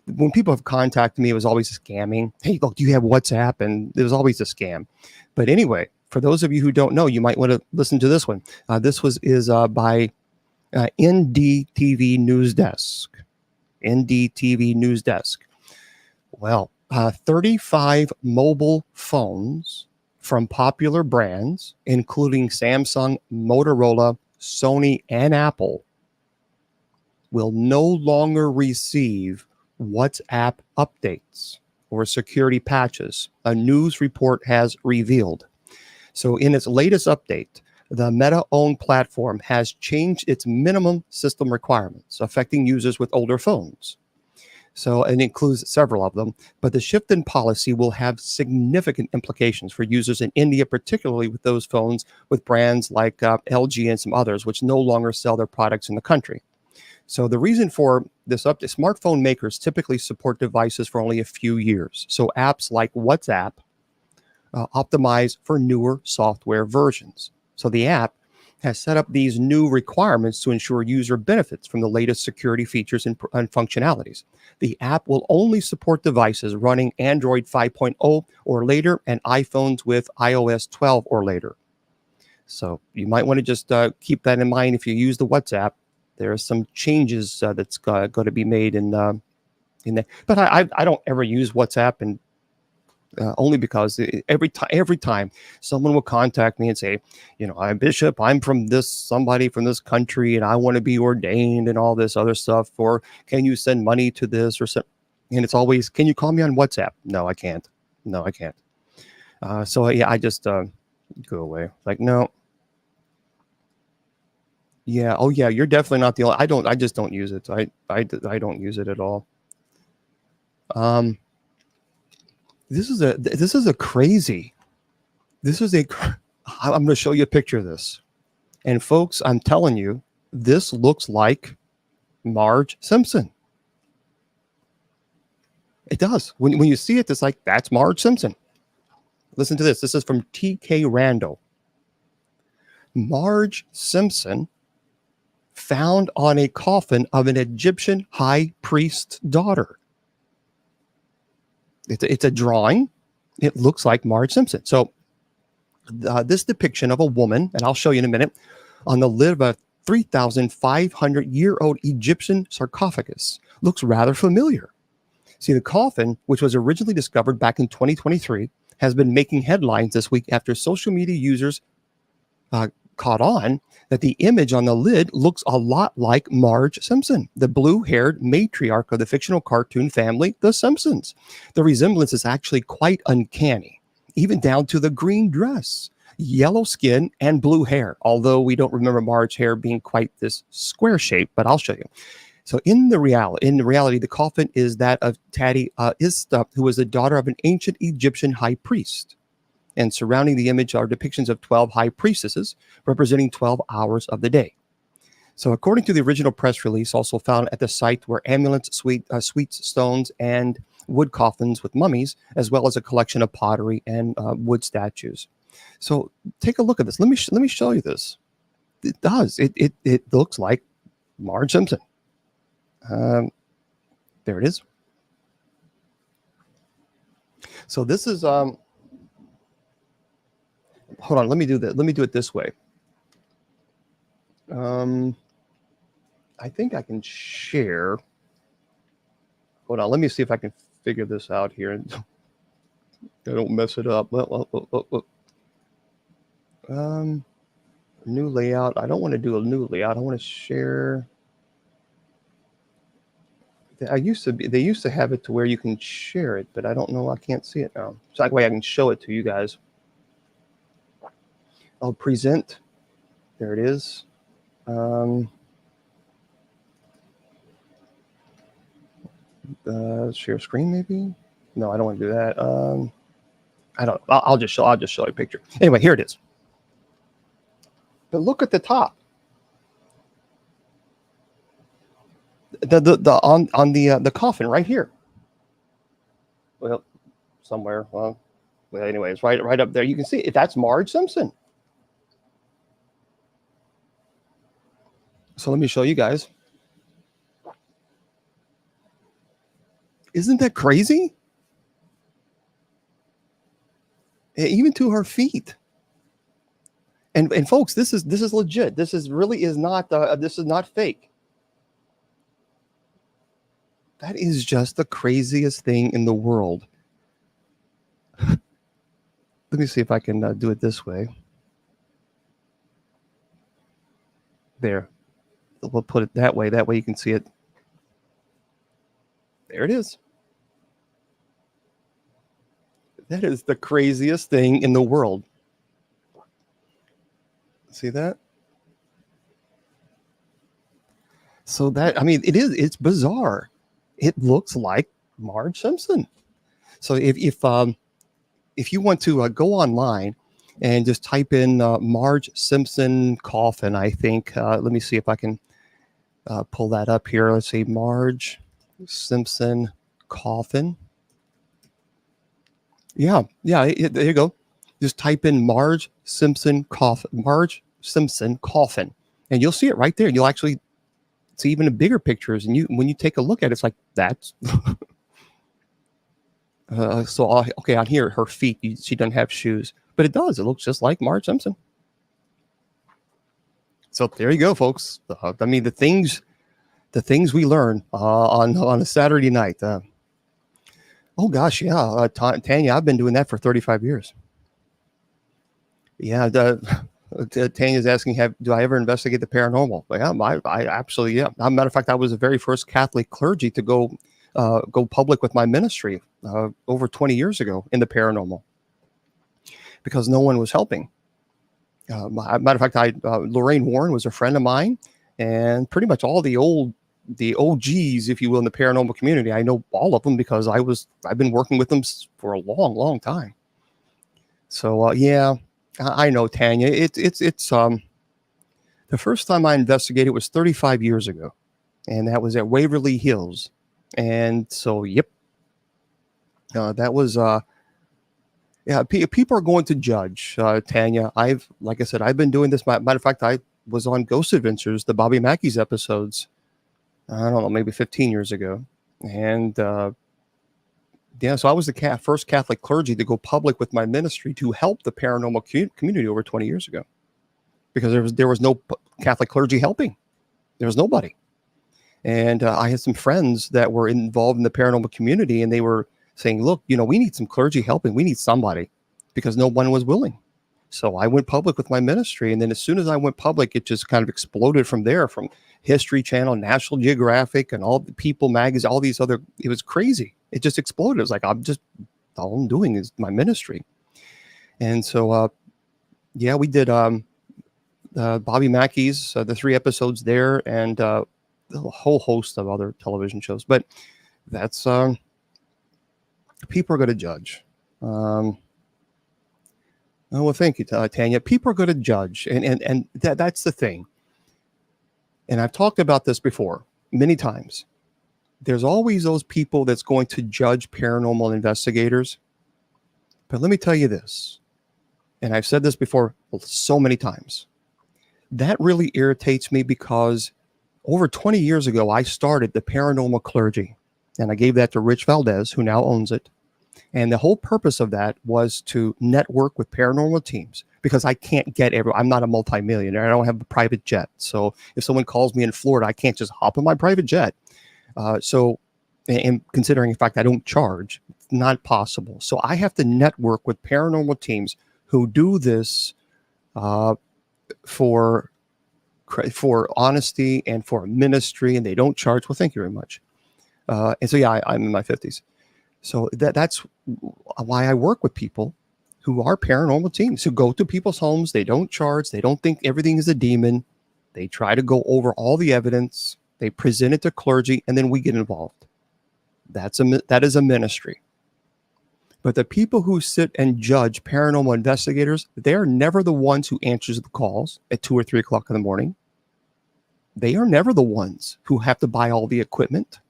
[SPEAKER 1] when people have contacted me, it was always scamming. Hey, look, do you have WhatsApp? And it was always a scam. But anyway, for those of you who don't know, you might want to listen to this one. This is by NDTV News Desk. NDTV News Desk. Well, 35 mobile phones from popular brands, including Samsung, Motorola, Sony, and Apple, will no longer receive WhatsApp updates or security patches, a news report has revealed. So in its latest update, the Meta-owned platform has changed its minimum system requirements, affecting users with older phones. So it includes several of them, but the shift in policy will have significant implications for users in India, particularly with those phones with brands like LG and some others, which no longer sell their products in the country. So the reason for this update, smartphone makers typically support devices for only a few years. So apps like WhatsApp optimize for newer software versions. So the app has set up these new requirements to ensure user benefits from the latest security features and functionalities. The app will only support devices running Android 5.0 or later and iPhones with iOS 12 or later. So you might want to just keep that in mind if you use the WhatsApp. There are some changes that's going to be made in that. But I don't ever use WhatsApp, and only because every time someone will contact me and say, I'm Bishop, I'm from somebody from this country, and I want to be ordained and all this other stuff, or can you send money to this or something? And it's always, can you call me on WhatsApp? No, I can't. So yeah, I just go away. Like, no. Yeah. Oh yeah. You're definitely not the only. I just don't use it. I don't use it at all. This is a crazy. I'm going to show you a picture of this. And folks, I'm telling you, this looks like Marge Simpson. It does. When you see it, it's like, that's Marge Simpson. Listen to this. This is from TK Randall. Marge Simpson found on a coffin of an Egyptian high priest's daughter. It's a drawing. It looks like Marge Simpson. So this depiction of a woman, and I'll show you in a minute, on the lid of a 3,500-year-old Egyptian sarcophagus looks rather familiar. See, the coffin, which was originally discovered back in 2023, has been making headlines this week after social media users caught on that the image on the lid looks a lot like Marge Simpson, the blue-haired matriarch of the fictional cartoon family, The Simpsons. The resemblance is actually quite uncanny, even down to the green dress, yellow skin, and blue hair, although we don't remember Marge's hair being quite this square shape, but I'll show you. So in reality, the coffin is that of Tati Ista, who was the daughter of an ancient Egyptian high priest. And surrounding the image are depictions of 12 high priestesses representing 12 hours of the day. So according to the original press release, also found at the site were amulets, sweets, stones, and wood coffins with mummies, as well as a collection of pottery and wood statues. So take a look at this. Let me show you this. It does. It looks like Marge Simpson. There it is. So this is hold on, let me do that. Let me do it this way. I think I can share. Hold on, let me see if I can figure this out here and I don't mess it up. New layout. I don't want to do a new layout. I want to share. They used to have it to where you can share it, but I don't know. I can't see it now. So that way I can show it to you guys. I'll present. There it is. Share screen maybe? No, I don't want to do that. I don't. I'll just show you a picture. Anyway, here it is. But look at the top. The coffin right here. Well, somewhere. Well, anyways, right up there. You can see it. That's Marge Simpson. So let me show you guys. Isn't that crazy? Even to her feet. And folks, this is legit. This is not fake. That is just the craziest thing in the world. Let me see if I can do it this way. There. We'll put it that way. That way you can see it. There it is. That is the craziest thing in the world. See that? So that, I mean, it's bizarre. It looks like Marge Simpson. So if you want to go online and just type in Marge Simpson coffin, I think, let me see if I can pull that up here. Let's see, Marge Simpson coffin. Yeah, there you go. Just type in Marge Simpson coffin, and you'll see it right there. You'll actually see even the bigger pictures, and when you take a look at it, it's like that's. Okay, on here, her feet, she doesn't have shoes, but it does. It looks just like Marge Simpson. So there you go, folks. I mean, the things we learn on a Saturday night. Oh gosh, yeah, Tanya, I've been doing that for 35 years. Yeah, Tanya's asking, do I ever investigate the paranormal? Like, I absolutely, yeah. As a matter of fact, I was the very first Catholic clergy to go public with my ministry over 20 years ago in the paranormal because no one was helping. Matter of fact, Lorraine Warren was a friend of mine, and pretty much all the OGs, if you will, in the paranormal community, I know all of them because I've been working with them for a long, long time. So yeah, I know, Tanya. It's the first time I investigated was 35 years ago, and that was at Waverly Hills. And so, yep, that was yeah. People are going to judge, Tanya. Like I said, I've been doing this. Matter of fact, I was on Ghost Adventures, the Bobby Mackey's episodes. I don't know, maybe 15 years ago, and yeah, so I was the first Catholic clergy to go public with my ministry to help the paranormal community over 20 years ago. because there was no Catholic clergy helping. There was nobody. And I had some friends that were involved in the paranormal community, and they were saying, look, we need some clergy helping. We need somebody, because no one was willing. So I went public with my ministry. And then as soon as I went public, it just kind of exploded from there, from History Channel, National Geographic, and all the People magazine, all these other, it was crazy. It just exploded. It was like, all I'm doing is my ministry. And so, we did Bobby Mackey's, the 3 episodes there, and a whole host of other television shows. But that's, people are going to judge. Well, thank you, Tanya. People are going to judge. And that's the thing. And I've talked about this before many times. There's always those people that's going to judge paranormal investigators. But let me tell you this, and I've said this before so many times. That really irritates me, because over 20 years ago, I started the Paranormal Clergy, and I gave that to Rich Valdez, who now owns it. And the whole purpose of that was to network with paranormal teams, because I can't get I'm not a multimillionaire. I don't have a private jet. So if someone calls me in Florida, I can't just hop on my private jet. And considering the fact I don't charge, it's not possible. So I have to network with paranormal teams who do this for honesty and for ministry, and they don't charge. Well, thank you very much. And so, I'm in my 50s. So that's why I work with people who are paranormal teams, who go to people's homes. They don't charge. They don't think everything is a demon. They try to go over all the evidence. They present it to clergy, and then we get involved. That is a ministry. But the people who sit and judge paranormal investigators, they're never the ones who answers the calls at 2 or 3 o'clock in the morning. They are never the ones who have to buy all the equipment.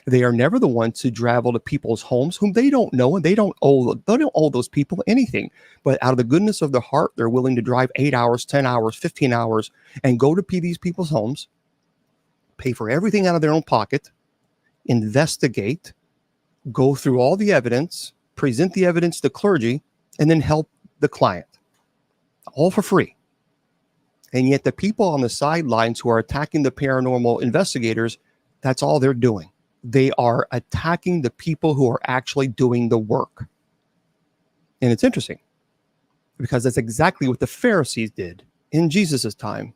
[SPEAKER 1] They are never the ones who travel to people's homes whom they don't know, and they don't owe those people anything. But out of the goodness of their heart, they're willing to drive 8 hours, 10 hours, 15 hours, and go to these people's homes, pay for everything out of their own pocket, investigate, go through all the evidence, present the evidence to clergy, and then help the client, all for free. And yet the people on the sidelines who are attacking the paranormal investigators, that's all they're doing. They are attacking the people who are actually doing the work. And it's interesting, because that's exactly what the Pharisees did in Jesus's time.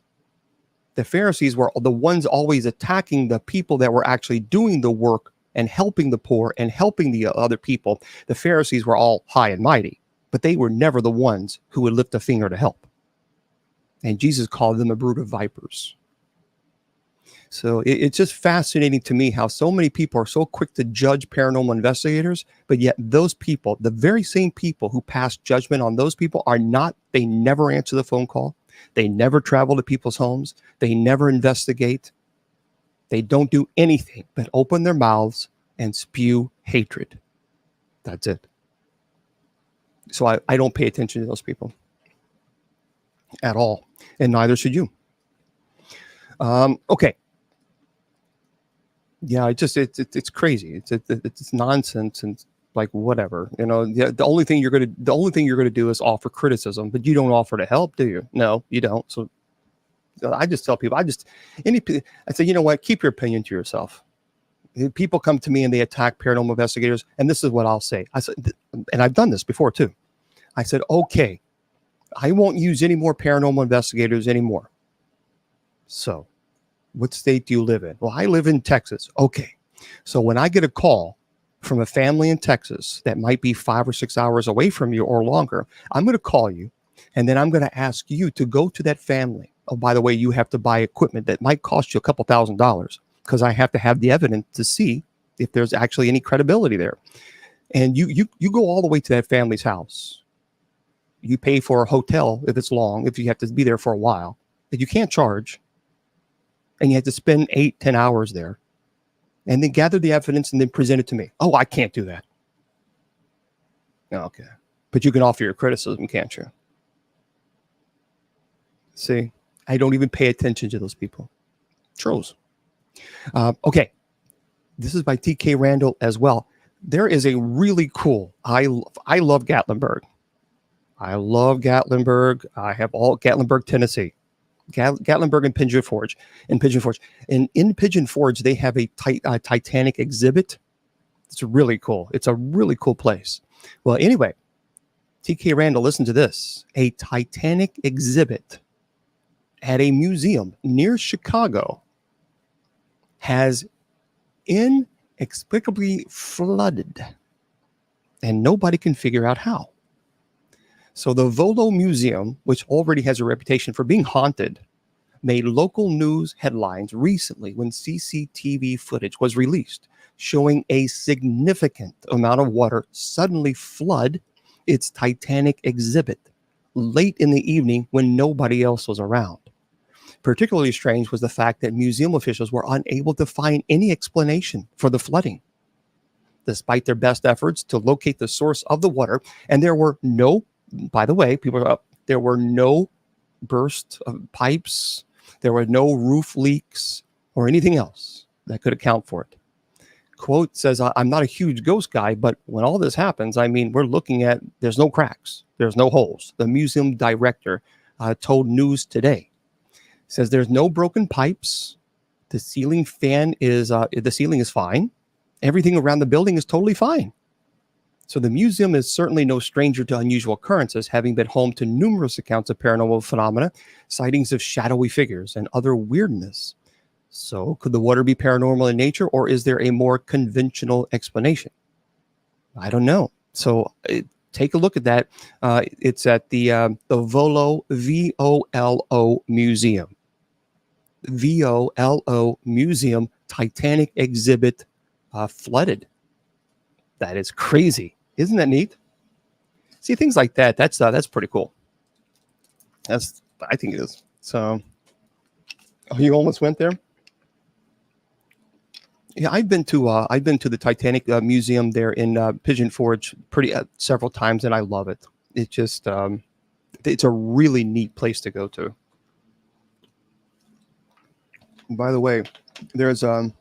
[SPEAKER 1] The Pharisees were the ones always attacking the people that were actually doing the work and helping the poor and helping the other people. The Pharisees were all high and mighty, but they were never the ones who would lift a finger to help. And Jesus called them a brood of vipers. So it's just fascinating to me how so many people are so quick to judge paranormal investigators, but yet those people, the very same people who pass judgment on those people, they never answer the phone call. They never travel to people's homes. They never investigate. They don't do anything but open their mouths and spew hatred. That's it. So I don't pay attention to those people at all, and neither should you. Okay. Yeah, it's crazy. It's nonsense, and like whatever. The only thing you're gonna do is offer criticism, but you don't offer to help, do you? No, you don't. So I just tell people, I say, you know what? Keep your opinion to yourself. People come to me and they attack paranormal investigators, and this is what I'll say. I said, and I've done this before too. I said, okay, I won't use any more paranormal investigators anymore. So, what state do you live in? Well, I live in Texas. Okay. So when I get a call from a family in Texas that might be 5 or 6 hours away from you or longer, I'm going to call you, and then I'm going to ask you to go to that family. Oh, by the way, you have to buy equipment that might cost you a couple $1,000, because I have to have the evidence to see if there's actually any credibility there. And you go all the way to that family's house. You pay for a hotel if it's long, if you have to be there for a while, but you can't charge. And you have to spend 8-10 hours there, and then gather the evidence and then present it to me. Oh, I can't do that. Okay. But you can offer your criticism, can't you? See, I don't even pay attention to those people. Trolls. Okay. This is by TK Randall as well. There is a really cool, I love Gatlinburg. I love Gatlinburg. I have all Gatlinburg, Tennessee. Gatlinburg and Pigeon Forge. And in Pigeon Forge, they have a Titanic exhibit. It's really cool. It's a really cool place. Well, anyway, TK Randall, listen to this. A Titanic exhibit at a museum near Chicago has inexplicably flooded, and nobody can figure out how. So the Volo Museum, which already has a reputation for being haunted, made local news headlines recently when CCTV footage was released showing a significant amount of water suddenly flood its Titanic exhibit late in the evening when nobody else was around. Particularly strange was the fact that museum officials were unable to find any explanation for the flooding, despite their best efforts to locate the source of the water. And there were no, by the way, there were no burst of pipes, there were no roof leaks or anything else that could account for it. Quote says, I'm not a huge ghost guy, but when all this happens, I mean, we're looking at, there's no cracks, there's no holes. The museum director told News Today, says there's no broken pipes. The ceiling is fine. Everything around the building is totally fine. So the museum is certainly no stranger to unusual occurrences, having been home to numerous accounts of paranormal phenomena, sightings of shadowy figures, and other weirdness. So could the water be paranormal in nature, or is there a more conventional explanation? I don't know. So take a look at that. It's at the Volo, VOLO Museum. VOLO Museum, Titanic exhibit flooded. That is crazy. Isn't that neat? See, things like that, that's pretty cool. I think it is. So, oh, you almost went there? Yeah, I've been to the Titanic museum there in Pigeon Forge several times, and I love it. It just it's a really neat place to go to. By the way, there's in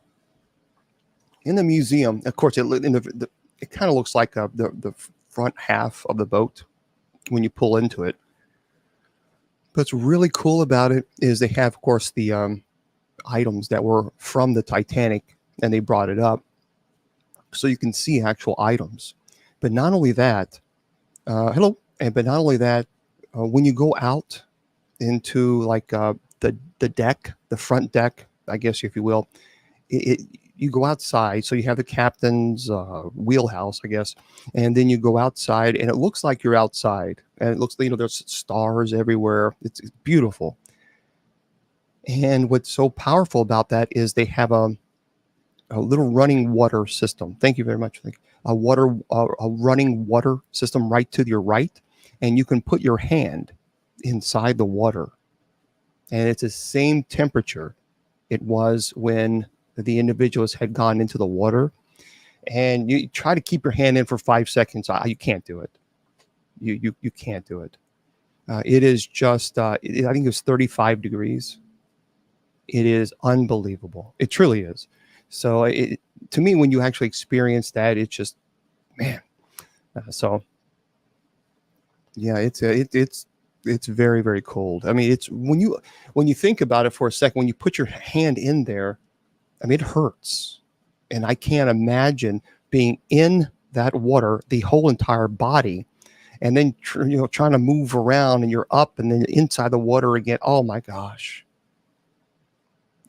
[SPEAKER 1] the museum, of course, it kind of looks like the front half of the boat when you pull into it. But what's really cool about it is they have, of course, the items that were from the Titanic, and they brought it up so you can see actual items. But not only that, but not only that, when you go out into like the deck, the front deck, I guess, if you will, you go outside. So you have the captain's wheelhouse, I guess, and then you go outside, and it looks like you're outside, and it looks, there's stars everywhere. It's beautiful. And what's so powerful about that is they have a little running water system. Thank you very much. A running water system right to your right, and you can put your hand inside the water, and it's the same temperature it was when the individuals had gone into the water. And you try to keep your hand in for 5 seconds. You can't do it. You can't do it. It is just, I think it was 35 degrees. It is unbelievable. It truly is. So to me, when you actually experience that, it's just, man. So yeah, it's very, very cold. I mean, it's when you think about it for a second, when you put your hand in there, I mean, it hurts. And I can't imagine being in that water, the whole entire body, and then trying to move around, and you're up and then inside the water again. Oh my gosh.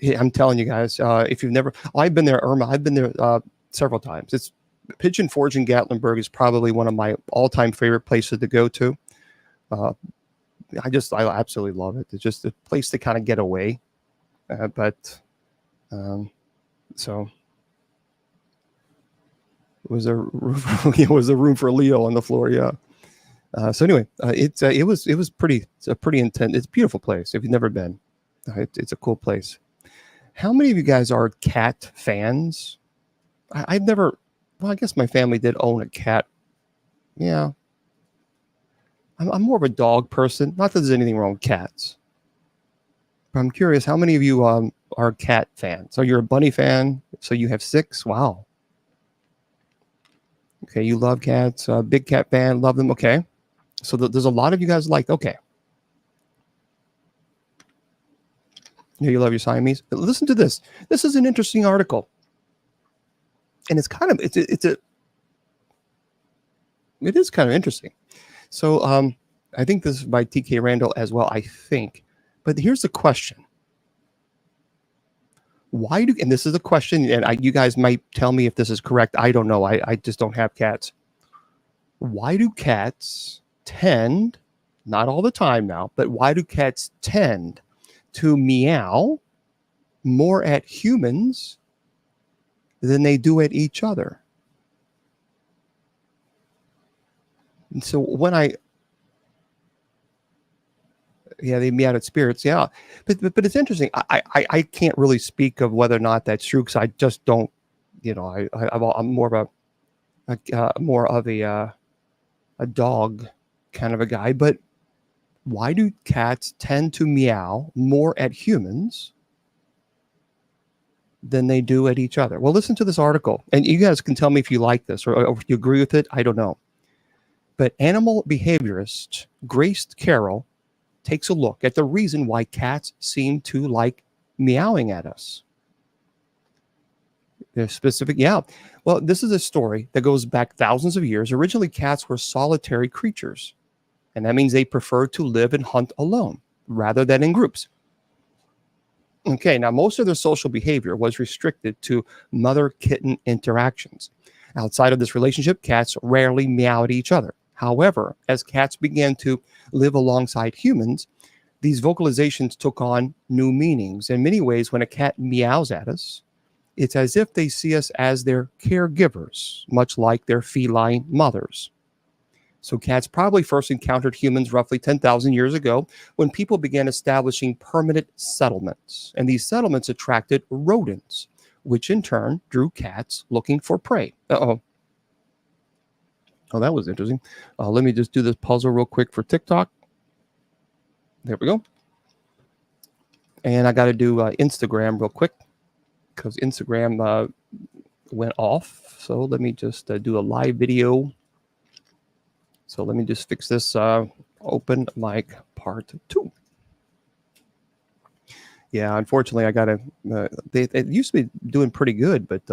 [SPEAKER 1] I'm telling you guys, if you've never, I've been there, Irma. I've been there several times. It's Pigeon Forge in Gatlinburg is probably one of my all-time favorite places to go to. I absolutely love it. It's just a place to kind of get away. So it was a room for Leo on the floor. Yeah. So anyway, it was pretty intense. It's a beautiful place. If you've never been, it's a cool place. How many of you guys are cat fans? I've never. Well, I guess my family did own a cat. Yeah. I'm more of a dog person. Not that there's anything wrong with cats. But I'm curious, how many of you are cat fans? So you're a bunny fan? So you have 6? Wow. Okay, you love cats. Big cat fan, love them. Okay. So there's a lot of you guys like, okay, you love your Siamese. Listen to this. This is an interesting article, and it's kind of it is kind of interesting. So I think this is by T.K. Randall as well. I think, but here's the question: why do? And this is a question, and you guys might tell me if this is correct. I don't know. I just don't have cats. Why do cats tend, not all the time now, but why do cats tend to meow more at humans than they do at each other? And so when they meow at spirits, yeah, but it's interesting. I can't really speak of whether or not that's true because I just don't, I'm more of a dog kind of a guy. But why do cats tend to meow more at humans than they do at each other? Well, listen to this article, and you guys can tell me if you like this or if you agree with it. I don't know. But animal behaviorist Grace Carroll takes a look at the reason why cats seem to like meowing at us. They're specific, yeah. Well, this is a story that goes back thousands of years. Originally, cats were solitary creatures, and that means they prefer to live and hunt alone rather than in groups. Okay, now most of their social behavior was restricted to mother-kitten interactions. Outside of this relationship, cats rarely meow at each other. However, as cats began to live alongside humans, these vocalizations took on new meanings. In many ways, when a cat meows at us, it's as if they see us as their caregivers, much like their feline mothers. So cats probably first encountered humans roughly 10,000 years ago when people began establishing permanent settlements. And these settlements attracted rodents, which in turn drew cats looking for prey. Uh-oh. Oh, that was interesting. Let me just do this puzzle real quick for TikTok. There we go. And I got to do Instagram real quick because Instagram went off. So let me just do a live video. So let me just fix this open mic part 2. Yeah, unfortunately, I got to, it used to be doing pretty good, but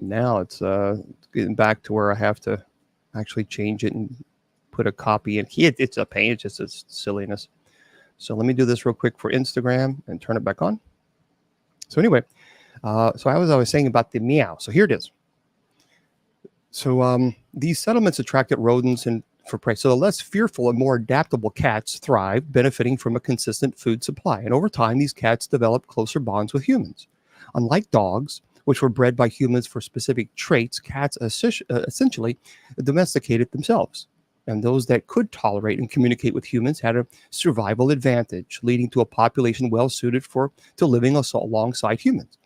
[SPEAKER 1] now it's getting back to where I have to actually change it and put a copy in. It's a pain. It's just a silliness. So let me do this real quick for Instagram and turn it back on. So anyway, so I was saying about the meow. So here it is. So these settlements attracted rodents and for prey. So the less fearful and more adaptable cats thrive, benefiting from a consistent food supply. And over time, these cats develop closer bonds with humans. Unlike dogs, which were bred by humans for specific traits, cats essentially domesticated themselves. And those that could tolerate and communicate with humans had a survival advantage, leading to a population well suited to living alongside humans.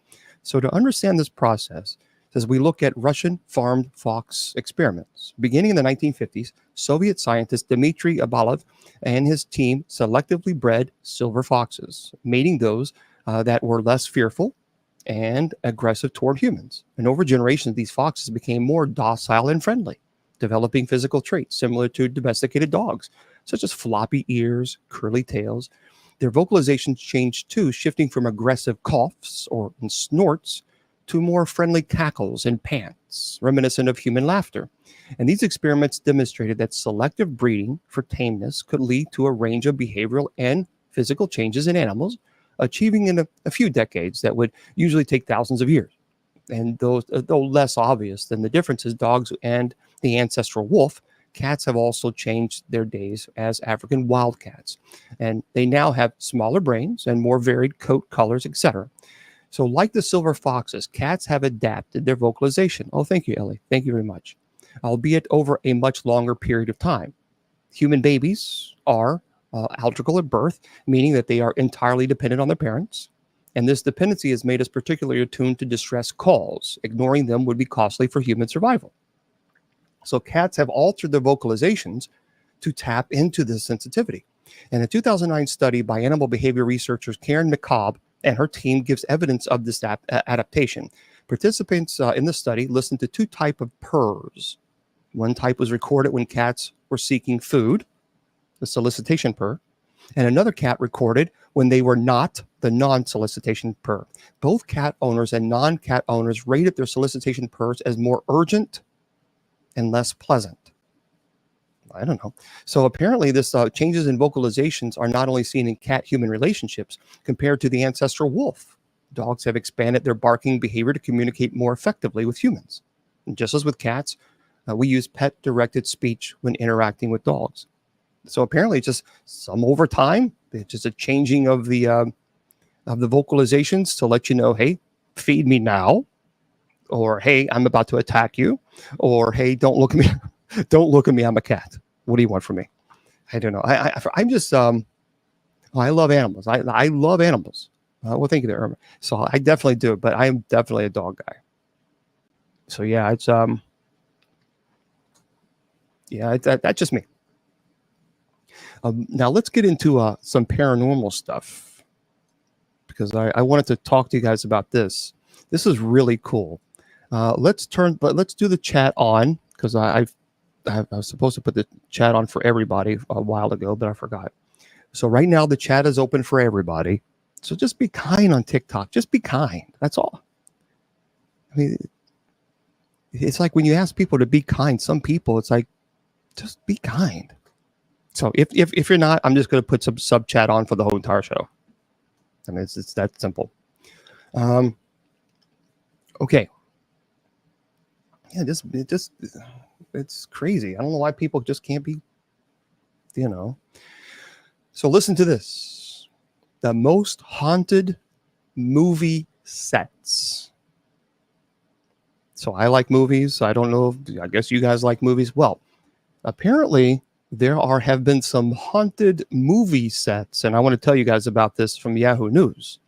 [SPEAKER 1] So to understand this process, as we look at Russian farmed fox experiments. Beginning in the 1950s, Soviet scientist Dmitry Abalov and his team selectively bred silver foxes, mating those that were less fearful and aggressive toward humans. And over generations, these foxes became more docile and friendly, developing physical traits similar to domesticated dogs, such as floppy ears, curly tails. Their vocalizations changed too, shifting from aggressive coughs or snorts to more friendly cackles and pants, reminiscent of human laughter. And these experiments demonstrated that selective breeding for tameness could lead to a range of behavioral and physical changes in animals, achieving in a few decades that would usually take thousands of years. And those, though less obvious than the differences, dogs and the ancestral wolf, cats have also changed their days as African wildcats. And they now have smaller brains and more varied coat colors, etc. So like the silver foxes, cats have adapted their vocalization. Oh, thank you, Ellie. Thank you very much. Albeit over a much longer period of time. Human babies are algical at birth, meaning that they are entirely dependent on their parents. And this dependency has made us particularly attuned to distress calls. Ignoring them would be costly for human survival. So cats have altered their vocalizations to tap into this sensitivity. And a 2009 study by animal behavior researchers Karen McCobb and her team gives evidence of this adaptation. Participants in the study listened to 2 types of purrs. One type was recorded when cats were seeking food, the solicitation purr, and another cat recorded when they were not, the non-solicitation purr. Both cat owners and non-cat owners rated their solicitation purrs as more urgent and less pleasant. I don't know. So apparently this changes in vocalizations are not only seen in cat-human relationships compared to the ancestral wolf. Dogs have expanded their barking behavior to communicate more effectively with humans. And just as with cats, we use pet-directed speech when interacting with dogs. So apparently just some over time, it's just a changing of the vocalizations to let you know, hey, feed me now, or hey, I'm about to attack you, or hey, don't look at me. Don't look at me. I'm a cat. What do you want from me? I don't know. I'm just, I love animals. I love animals. Well, thank you there, Irma. So I definitely do, but I am definitely a dog guy. So yeah, it's, that's just me. Now let's get into some paranormal stuff, because I wanted to talk to you guys about this. This is really cool. Let's do the chat on, because I was supposed to put the chat on for everybody a while ago, but I forgot. So right now the chat is open for everybody. So just be kind on TikTok. Just be kind. That's all. I mean, it's like when you ask people to be kind, some people, it's like, just be kind. So if you're not, I'm just going to put some sub chat on for the whole entire show. I mean, it's that simple. Okay. Yeah, it's crazy. I don't know why people just can't be, So listen to this. The most haunted movie sets. So I like movies. I don't know. I guess you guys like movies. Well, apparently there have been some haunted movie sets, and I want to tell you guys about this from Yahoo News.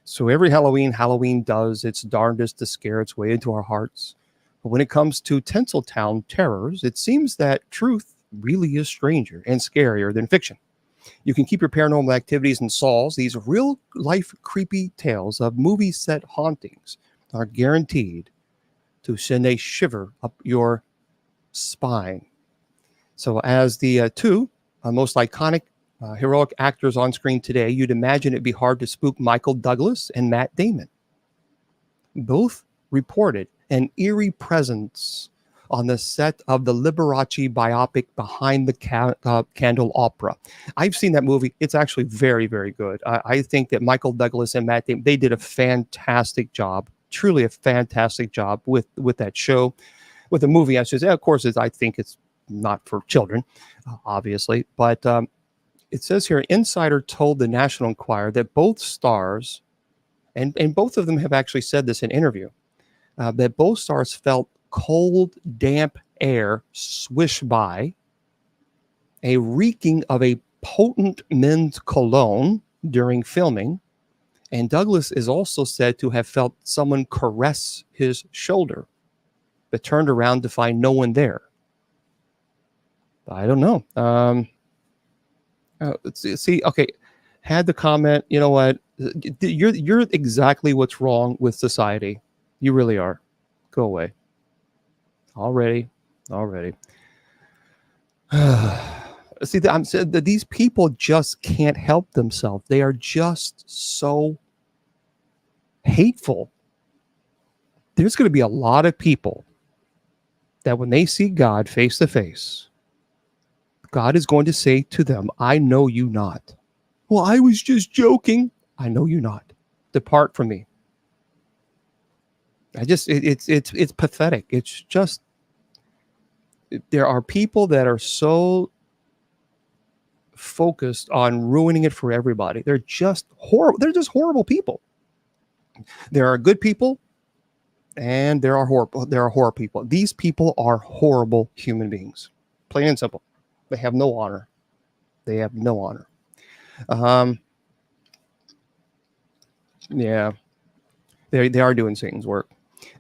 [SPEAKER 1] So every Halloween does its darndest to scare its way into our hearts. But when it comes to Tinseltown terrors, it seems that truth really is stranger and scarier than fiction. You can keep your paranormal activities in Saws. These real-life creepy tales of movie set hauntings are guaranteed to send a shiver up your spine. So as the two most iconic heroic actors on screen today, you'd imagine it'd be hard to spook Michael Douglas and Matt Damon. Both reported an eerie presence on the set of the Liberace biopic Behind the Candle Opera. I've seen that movie. It's actually very, very good. I think that Michael Douglas and Matt Damon, they did a fantastic job, truly a fantastic job with that show, with the movie. I should say, of course, I think it's not for children, obviously, but it says here, insider told the National Enquirer that both stars, and both of them have actually said this in interview, that both stars felt cold, damp air swish by, a reeking of a potent men's cologne during filming, and Douglas is also said to have felt someone caress his shoulder, but turned around to find no one there. I don't know. Let's see. Okay, had the comment. You know what? You're exactly what's wrong with society. You really are. Go away. Already. See, I'm saying that these people just can't help themselves. They are just so hateful. There's going to be a lot of people that when they see God face to face, God is going to say to them, I know you not. Well, I was just joking. I know you not. Depart from me. It's pathetic. It's just, there are people that are so focused on ruining it for everybody. They're just horrible. They're just horrible people. There are good people, and there are horrible people. These people are horrible human beings. Plain and simple. They have no honor. Yeah, they are doing Satan's work,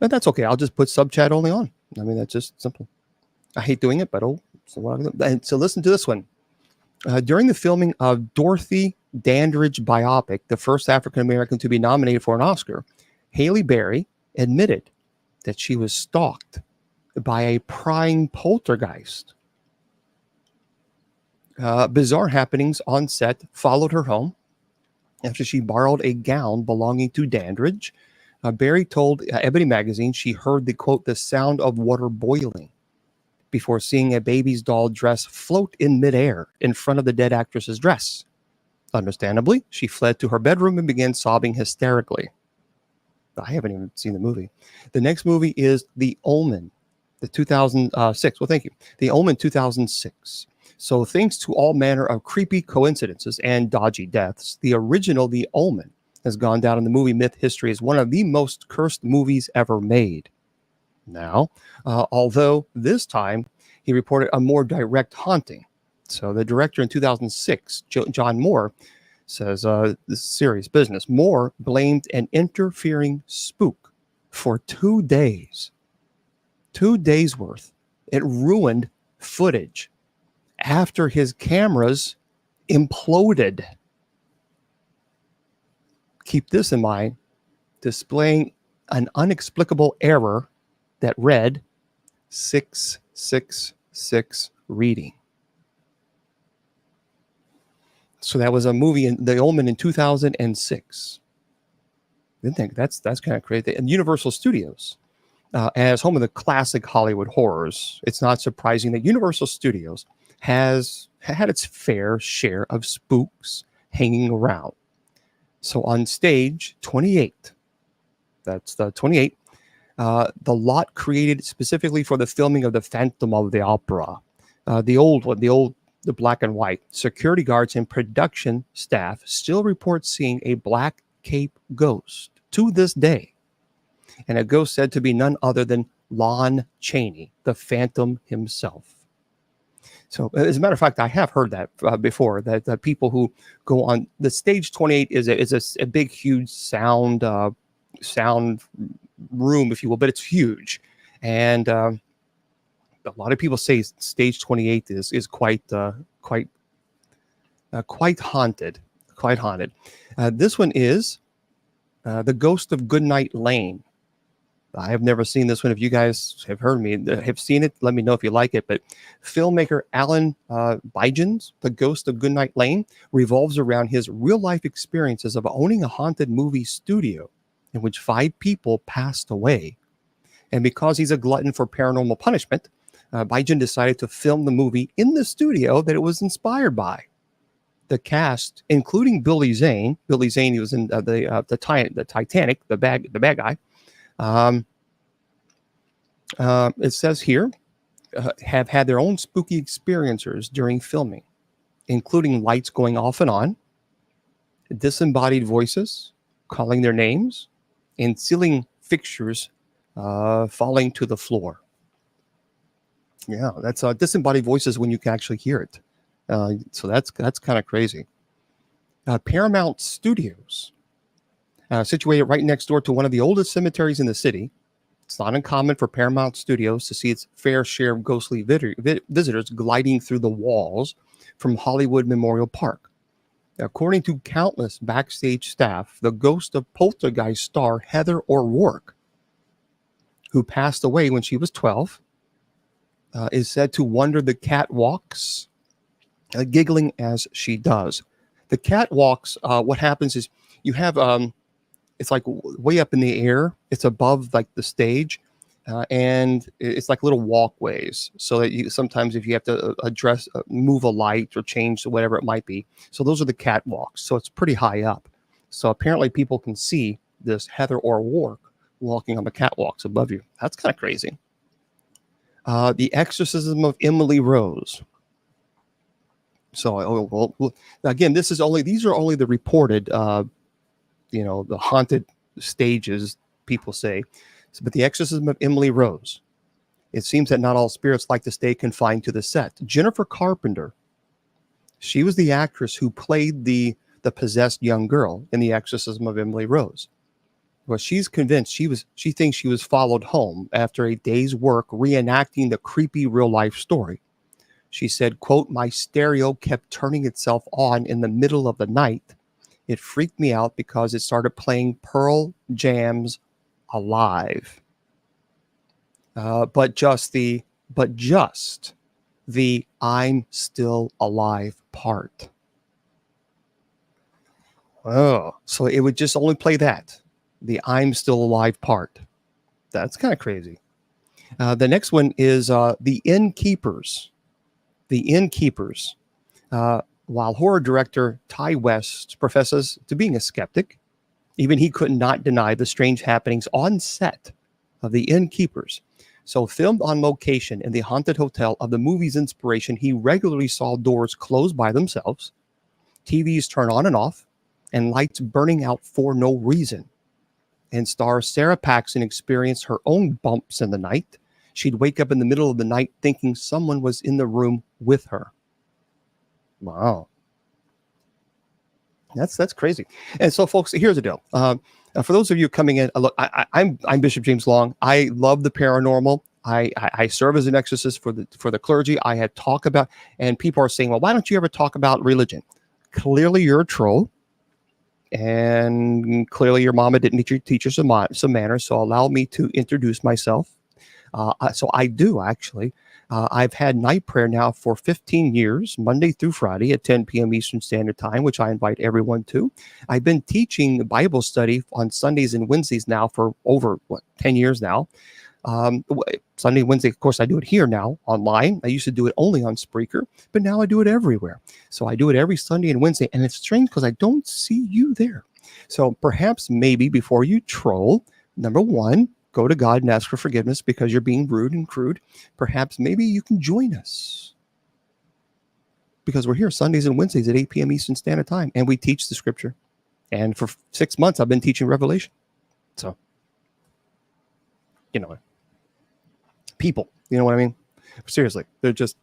[SPEAKER 1] and that's okay. I'll just put sub chat only on. I mean, that's just simple. I hate doing it, but so listen to this one. During the filming of Dorothy Dandridge biopic, the first African American to be nominated for an Oscar, Halle Berry admitted that she was stalked by a prying poltergeist. Bizarre happenings on set followed her home after she borrowed a gown belonging to Dandridge. Barry told Ebony magazine she heard the quote, the sound of water boiling before seeing a baby's doll dress float in midair in front of the dead actress's dress. Understandably, she fled to her bedroom and began sobbing hysterically. I haven't even seen the movie. The next movie is The Omen, the 2006. Well, thank you. The Omen 2006. So thanks to all manner of creepy coincidences and dodgy deaths, the original The Omen has gone down in the movie myth history as one of the most cursed movies ever made. Now, although this time he reported a more direct haunting. So the director in 2006, John Moore, says this is serious business. Moore blamed an interfering spook for 2 days. 2 days worth. It ruined footage after his cameras imploded. Keep this in mind, displaying an inexplicable error that read 666 reading. So that was a movie in The Omen in 2006. I think that's kind of crazy. And Universal Studios, as home of the classic Hollywood horrors, it's not surprising that Universal Studios has had its fair share of spooks hanging around. So on stage 28, that's the 28, the lot created specifically for the filming of the Phantom of the Opera, the old one, the black and white. Security guards and production staff still report seeing a black cape ghost to this day, and a ghost said to be none other than Lon Chaney, the Phantom himself. So, as a matter of fact, I have heard that before. That people who go on the stage 28 is a big, huge sound room, if you will, but it's huge, and a lot of people say stage 28 is quite haunted, quite haunted. This one is The Ghost of Goodnight Lane. I have never seen this one. If you guys have heard me, have seen it, let me know if you like it. But filmmaker Alan Bijan's The Ghost of Goodnight Lane revolves around his real-life experiences of owning a haunted movie studio in which 5 people passed away. And because he's a glutton for paranormal punishment, Bijan decided to film the movie in the studio that it was inspired by. The cast, including Billy Zane. Billy Zane, he was in the Titanic, the bad guy. It says here, have had their own spooky experiences during filming, including lights going off and on, disembodied voices calling their names, and ceiling fixtures falling to the floor. Yeah, that's disembodied voices when you can actually hear it. So that's kind of crazy. Paramount Studios, situated right next door to one of the oldest cemeteries in the city. It's not uncommon for Paramount Studios to see its fair share of ghostly visitors gliding through the walls from Hollywood Memorial Park. According to countless backstage staff, the ghost of Poltergeist star Heather O'Rourke, who passed away when she was 12, is said to wander the catwalks, giggling as she does. The catwalks, what happens is you have it's like way up in the air. It's above like the stage, and it's like little walkways. So that you sometimes if you have to move a light or change whatever it might be. So those are the catwalks. So it's pretty high up. So apparently people can see this Heather O'Rourke walking on the catwalks above you. That's kind of crazy. The Exorcism of Emily Rose. So well, again, these are only the reported. The haunted stages, people say. But the Exorcism of Emily Rose. It seems that not all spirits like to stay confined to the set. Jennifer Carpenter, she was the actress who played the possessed young girl in the Exorcism of Emily Rose. Well, she's convinced she thinks she was followed home after a day's work reenacting the creepy real life story. She said, quote, "My stereo kept turning itself on in the middle of the night. It freaked me out because it started playing Pearl Jam's Alive." but just the I'm still alive part. Oh, so it would just only play that, the I'm still alive part. That's kind of crazy. The next one is the Innkeepers. The Innkeepers. While horror director Ty West professes to being a skeptic, even he could not deny the strange happenings on set of The Innkeepers. So, filmed on location in the haunted hotel of the movie's inspiration, he regularly saw doors close by themselves, TVs turn on and off, and lights burning out for no reason. And star Sarah Paxton experienced her own bumps in the night. She'd wake up in the middle of the night thinking someone was in the room with her. Wow. That's crazy. And so, folks, here's the deal. For those of you coming in, look, I'm Bishop James Long. I love the paranormal. I serve as an exorcist for the clergy. I had talk about, and people are saying, well, why don't you ever talk about religion? Clearly, you're a troll, and clearly your mama didn't teach you some manners. So allow me to introduce myself. So I do actually. I've had night prayer now for 15 years, Monday through Friday at 10 p.m. Eastern Standard Time, which I invite everyone to. I've been teaching Bible study on Sundays and Wednesdays now for over 10 years now. Sunday, Wednesday, of course, I do it here now online. I used to do it only on Spreaker, but now I do it everywhere. So I do it every Sunday and Wednesday, and it's strange because I don't see you there. So perhaps maybe before you troll, number one, go to God and ask for forgiveness because you're being rude and crude. Perhaps maybe you can join us because we're here Sundays and Wednesdays at 8 p.m. Eastern Standard Time, and we teach the scripture. And for 6 months, I've been teaching Revelation. So, people, you know what I mean? Seriously, they're just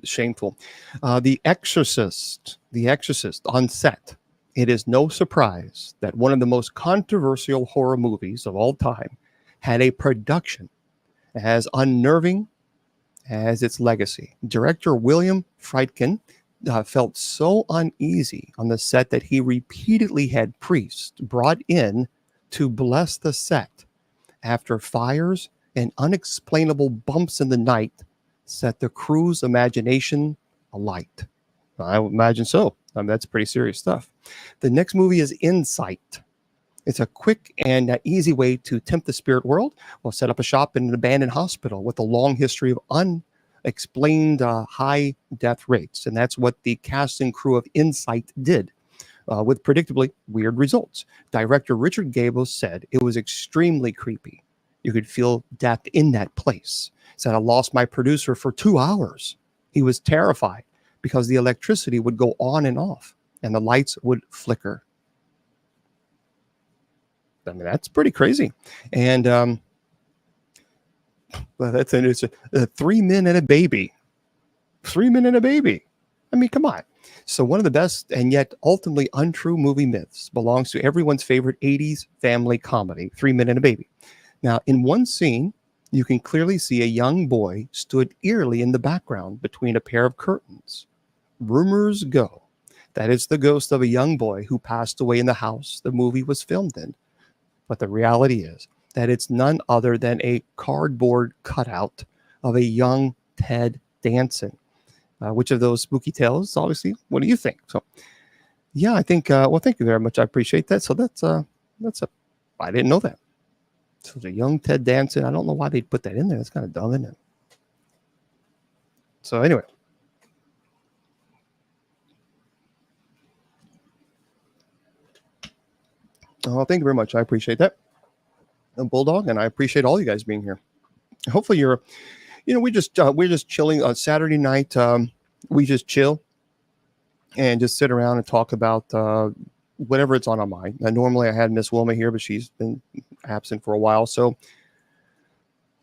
[SPEAKER 1] shameful. The Exorcist on set. It is no surprise that one of the most controversial horror movies of all time had a production as unnerving as its legacy. Director William Friedkin felt so uneasy on the set that he repeatedly had priests brought in to bless the set after fires and unexplainable bumps in the night set the crew's imagination alight. I would imagine so. That's pretty serious stuff. The next movie is Insight. It's a quick and easy way to tempt the spirit world. We'll set up a shop in an abandoned hospital with a long history of unexplained high death rates. And that's what the cast and crew of Insight did, with predictably weird results. Director Richard Gable said it was extremely creepy. You could feel death in that place. He said, I lost my producer for 2 hours. He was terrified because the electricity would go on and off and the lights would flicker. I mean, that's pretty crazy. And it's a 3 men and a baby. 3 men and a baby. I mean, come on. So one of the best and yet ultimately untrue movie myths belongs to everyone's favorite 80s family comedy, 3 Men and a Baby. Now, in one scene, you can clearly see a young boy stood eerily in the background between a pair of curtains. Rumors go that it's the ghost of a young boy who passed away in the house the movie was filmed in. But the reality is that it's none other than a cardboard cutout of a young Ted Danson. Which of those spooky tales, obviously, what do you think? So, yeah, I think, well, thank you very much. I appreciate that. So I didn't know that. So it's a young Ted Danson. I don't know why they'd put that in there. That's kind of dumb, isn't it? So anyway. Oh, thank you very much. I appreciate that. Bulldog, and I appreciate all you guys being here. Hopefully you're, we're just chilling on Saturday night. We just chill and just sit around and talk about whatever it's on our mind. Normally I had Miss Wilma here, but she's been absent for a while. So,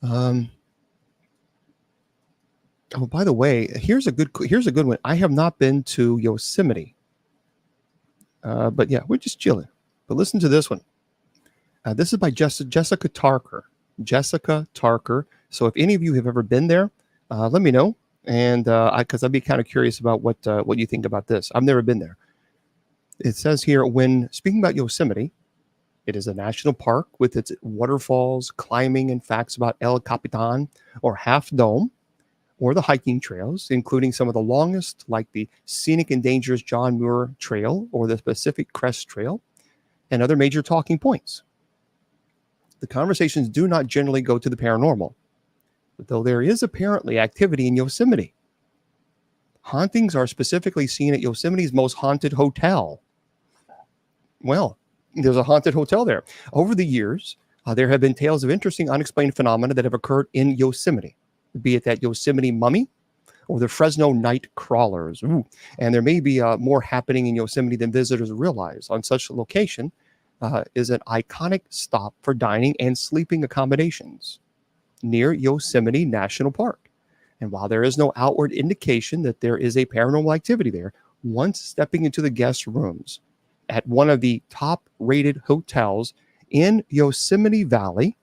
[SPEAKER 1] oh, by the way, here's a good one. I have not been to Yosemite, but yeah, we're just chilling. But listen to this one. This is by Jessica Tarker. Jessica Tarker. So if any of you have ever been there, let me know. And because I'd be kind of curious about what you think about this. I've never been there. It says here, when speaking about Yosemite, It is a national park with its waterfalls, climbing, and facts about El Capitan or Half Dome, or the hiking trails, including some of the longest, like the scenic and dangerous John Muir Trail or the Pacific Crest Trail, and other major talking points. The conversations do not generally go to the paranormal, though there is apparently activity in Yosemite. Hauntings are specifically seen at Yosemite's most haunted hotel. Well, there's a haunted hotel there. Over the years, there have been tales of interesting unexplained phenomena that have occurred in Yosemite, be it that Yosemite mummy or the Fresno night crawlers. Ooh. And there may be more happening in Yosemite than visitors realize. On such a location is an iconic stop for dining and sleeping accommodations near Yosemite National Park. And while there is no outward indication that there is a paranormal activity there, once stepping into the guest rooms at one of the top rated hotels in Yosemite Valley,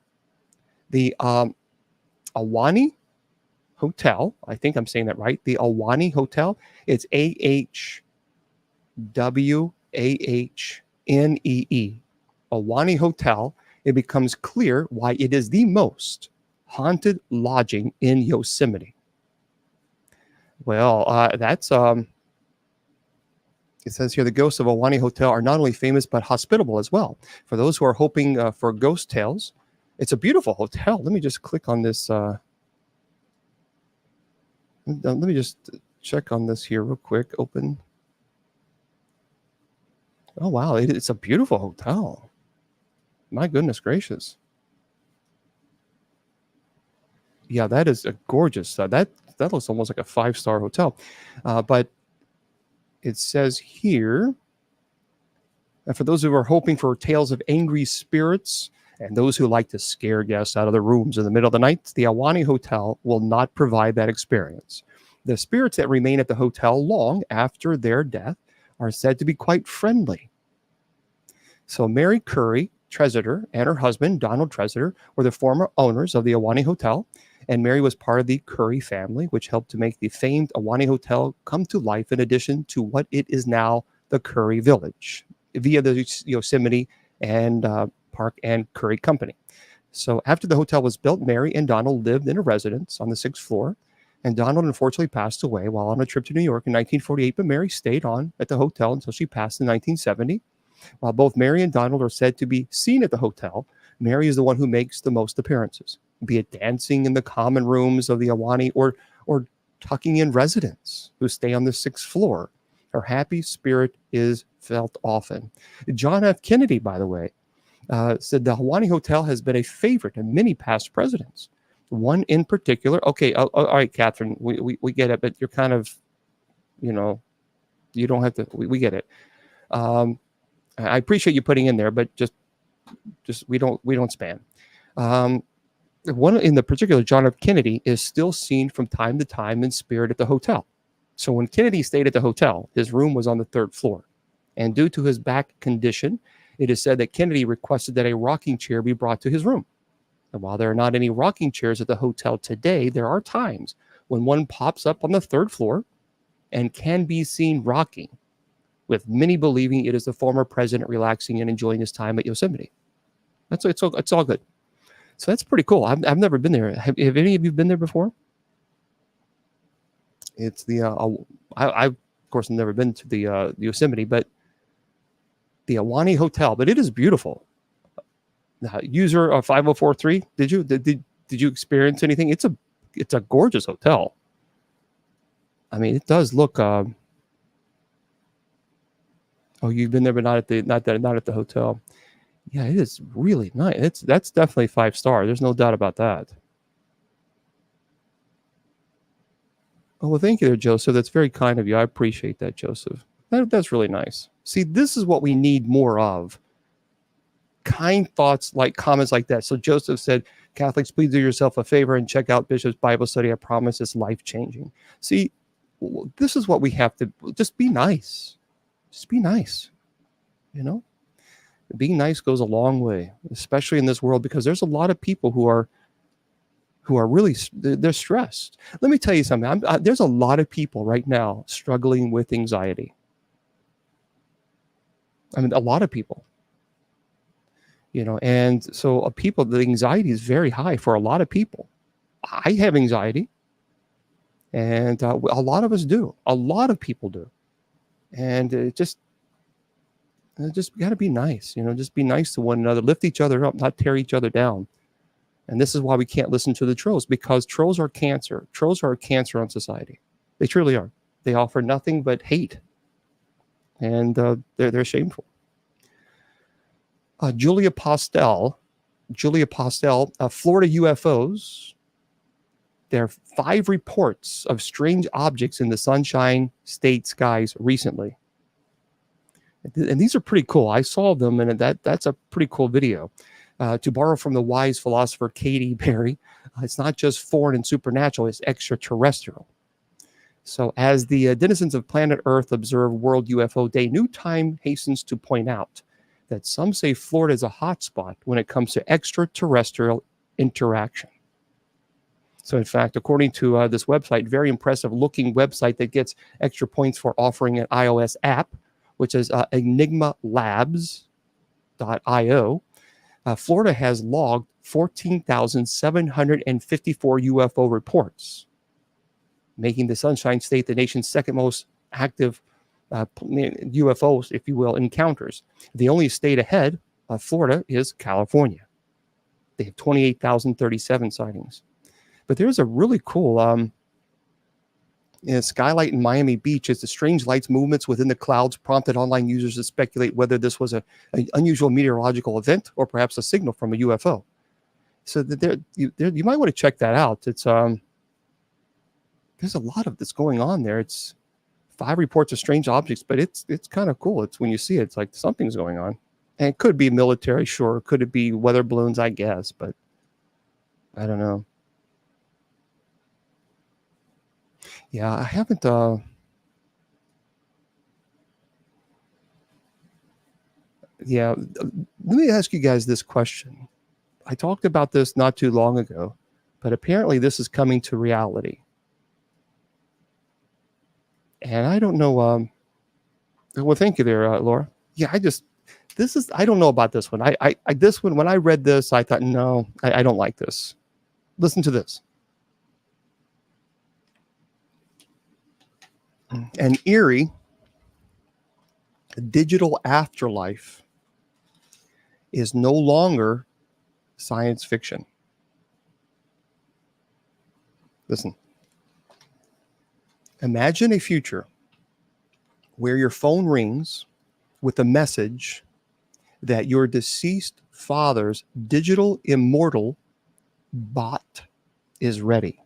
[SPEAKER 1] the Ahwahnee Hotel, I think I'm saying that right, the Ahwahnee Hotel, it's Ahwahhnee, Ahwahnee Hotel, it becomes clear why it is the most haunted lodging in Yosemite. Well, that's it says here the ghosts of Ahwahnee Hotel are not only famous but hospitable as well. For those who are hoping for ghost tales, it's a beautiful hotel. Let me just click on this. Let me just check on this here real quick. Open. Oh wow, it's a beautiful hotel. My goodness gracious. Yeah, that is a gorgeous. That looks almost like a 5-star hotel, but it says here, and for those who are hoping for tales of angry spirits and those who like to scare guests out of their rooms in the middle of the night, the Ahwahnee Hotel will not provide that experience. The spirits that remain at the hotel long after their death are said to be quite friendly. So Mary Curry Tresidder and her husband, Donald Tresidder, were the former owners of the Ahwahnee Hotel, and Mary was part of the Curry family, which helped to make the famed Ahwahnee Hotel come to life in addition to what it is now, the Curry Village, via the Yosemite and Park and Curry Company. So after the hotel was built, Mary and Donald lived in a residence on the 6th floor, and Donald unfortunately passed away while on a trip to New York in 1948, but Mary stayed on at the hotel until she passed in 1970. While both Mary and Donald are said to be seen at the hotel, Mary is the one who makes the most appearances, be it dancing in the common rooms of the Ahwahnee or tucking in residents who stay on the 6th floor. Her happy spirit is felt often. John F. Kennedy, by the way, said the Ahwahnee Hotel has been a favorite of many past presidents. One in particular. Okay, all right, Catherine, we get it, but you're kind of, you don't have to. We get it. I appreciate you putting in there, but just we don't span. One in the particular, John F. Kennedy, is still seen from time to time in spirit at the hotel. So when Kennedy stayed at the hotel, his room was on the 3rd floor, and due to his back condition, it is said that Kennedy requested that a rocking chair be brought to his room. And while there are not any rocking chairs at the hotel today, there are times when one pops up on the 3rd floor and can be seen rocking, with many believing it is the former president relaxing and enjoying his time at Yosemite. It's all good. So that's pretty cool. I've never been there. Have any of you been there before? It's the I of course have never been to the Yosemite, but the Ahwahnee Hotel. But it is beautiful. User 5043. Did you experience anything? It's a gorgeous hotel. I mean, it does look. Oh, you've been there, but not at the hotel. Yeah, it is really nice. That's definitely 5-star. There's no doubt about that. Oh, well, thank you there, Joseph. That's very kind of you. I appreciate that, Joseph. That's really nice. See, this is what we need more of. Kind thoughts, like comments like that. So Joseph said, Catholics, please do yourself a favor and check out Bishop's Bible study. I promise it's life-changing. See, this is what we have to, just be nice. Just be nice. Being nice goes a long way, especially in this world, because there's a lot of people who are really, they're stressed. Let me tell you something. There's a lot of people right now struggling with anxiety. I mean, a lot of people. And so people, the anxiety is very high for a lot of people. I have anxiety, and a lot of us do. A lot of people do, and just got to be nice. Just be nice to one another, lift each other up, not tear each other down. And this is why we can't listen to the trolls, because trolls are cancer. Trolls are a cancer on society. They truly are. They offer nothing but hate, and they're shameful. Julia Postel, Florida UFOs. There are 5 reports of strange objects in the Sunshine State skies recently. And these are pretty cool. I saw them, and that's a pretty cool video. To borrow from the wise philosopher Katy Perry, it's not just foreign and supernatural, it's extraterrestrial. So as the denizens of planet Earth observe World UFO Day, New Time hastens to point out that some say Florida is a hotspot when it comes to extraterrestrial interaction. So in fact, according to this website, very impressive looking website that gets extra points for offering an iOS app, which is enigmalabs.io, Florida has logged 14,754 UFO reports, making the Sunshine State the nation's second most active UFOs, if you will, encounters. The only state ahead of Florida is California. They have 28,037 sightings. But there's a really cool skylight in Miami Beach. As the strange lights movements within the clouds prompted online users to speculate whether this was an unusual meteorological event or perhaps a signal from a UFO. So you might want to check that out. It's there's a lot of this going on there. It's 5 reports of strange objects, but it's kind of cool. It's when you see it, it's like something's going on. And it could be military, sure. Could it be weather balloons, I guess, but I don't know. Yeah, I haven't. Let me ask you guys this question. I talked about this not too long ago, but apparently this is coming to reality. And I don't know. Well, thank you there, Laura. Yeah, I don't know about this one. This one, when I read this, I thought, no, I don't like this. Listen to this. An eerie digital afterlife is no longer science fiction. Listen. Imagine a future where your phone rings with a message that your deceased father's digital immortal bot is ready.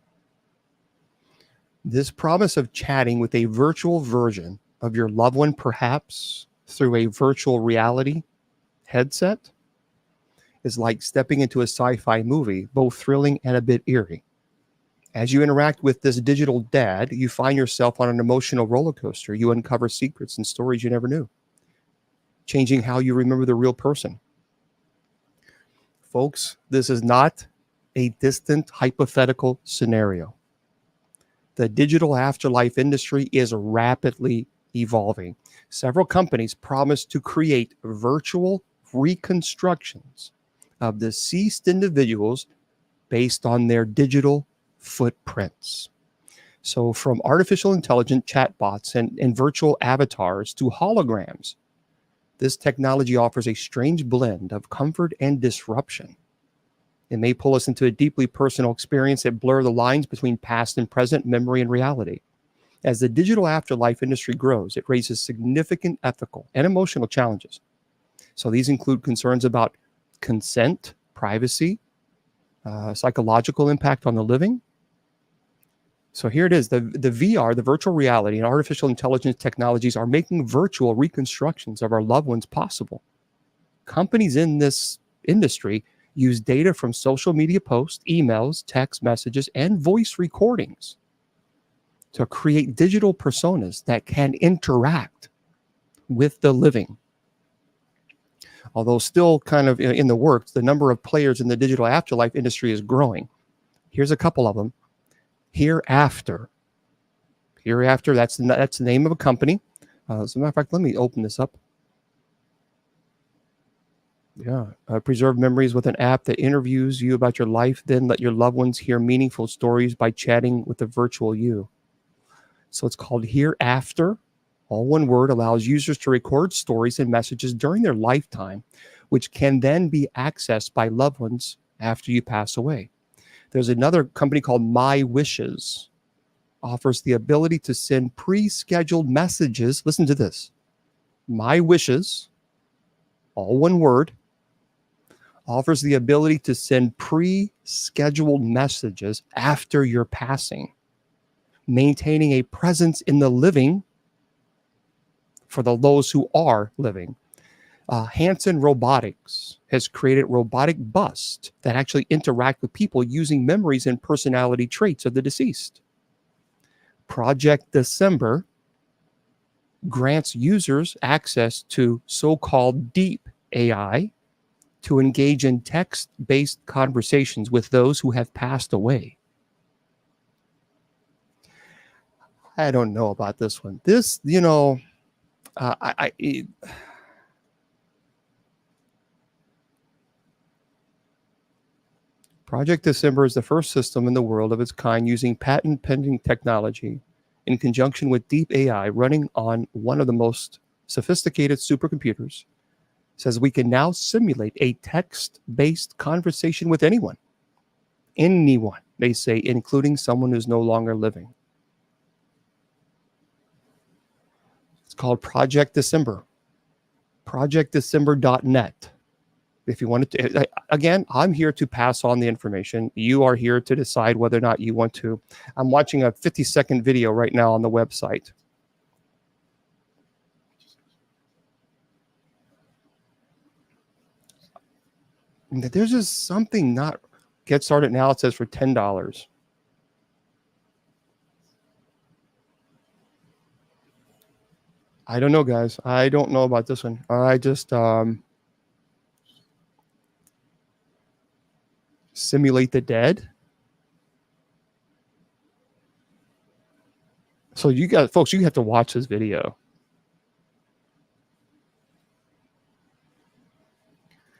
[SPEAKER 1] This promise of chatting with a virtual version of your loved one, perhaps through a virtual reality headset, is like stepping into a sci-fi movie, both thrilling and a bit eerie. As you interact with this digital dad, you find yourself on an emotional roller coaster. You uncover secrets and stories you never knew, changing how you remember the real person. Folks, this is not a distant hypothetical scenario. The digital afterlife industry is rapidly evolving. Several companies promise to create virtual reconstructions of deceased individuals based on their digital footprints. So from artificial intelligent chatbots and virtual avatars to holograms, this technology offers a strange blend of comfort and disruption. It may pull us into a deeply personal experience that blur the lines between past and present, memory and reality. As the digital afterlife industry grows, it raises significant ethical and emotional challenges. So these include concerns about consent, privacy, psychological impact on the living. So here it is. The VR, the virtual reality, and artificial intelligence technologies are making virtual reconstructions of our loved ones possible. Companies in this industry use data from social media posts, emails, text messages, and voice recordings to create digital personas that can interact with the living. Although still kind of in the works, the number of players in the digital afterlife industry is growing. Here's a couple of them. Hereafter. Hereafter, that's the name of a company. As a matter of fact, let me open this up. Yeah. Preserve memories with an app that interviews you about your life. Then let your loved ones hear meaningful stories by chatting with the virtual you. So it's called Hereafter. All one word, allows users to record stories and messages during their lifetime, which can then be accessed by loved ones after you pass away. There's another company called My Wishes, offers the ability to send pre-scheduled messages. Listen to this. My Wishes, all one word, offers the ability to send pre-scheduled messages after your passing, maintaining a presence in the living for those who are living. Hanson Robotics has created robotic busts that actually interact with people using memories and personality traits of the deceased. Project December grants users access to so-called deep AI to engage in text-based conversations with those who have passed away. I don't know about this one. This, Project December is the first system in the world of its kind using patent pending technology in conjunction with deep AI running on one of the most sophisticated supercomputers. Says we can now simulate a text based conversation with anyone. Anyone, they say, including someone who's no longer living. It's called Project December. ProjectDecember.net. If you wanted to, again, I'm here to pass on the information. You are here to decide whether or not you want to. I'm watching a 50-second video right now on the website. There's just something not. Get started now. It says for $10. I don't know, guys. I don't know about this one. I just simulate the dead. So you guys, folks, you have to watch this video.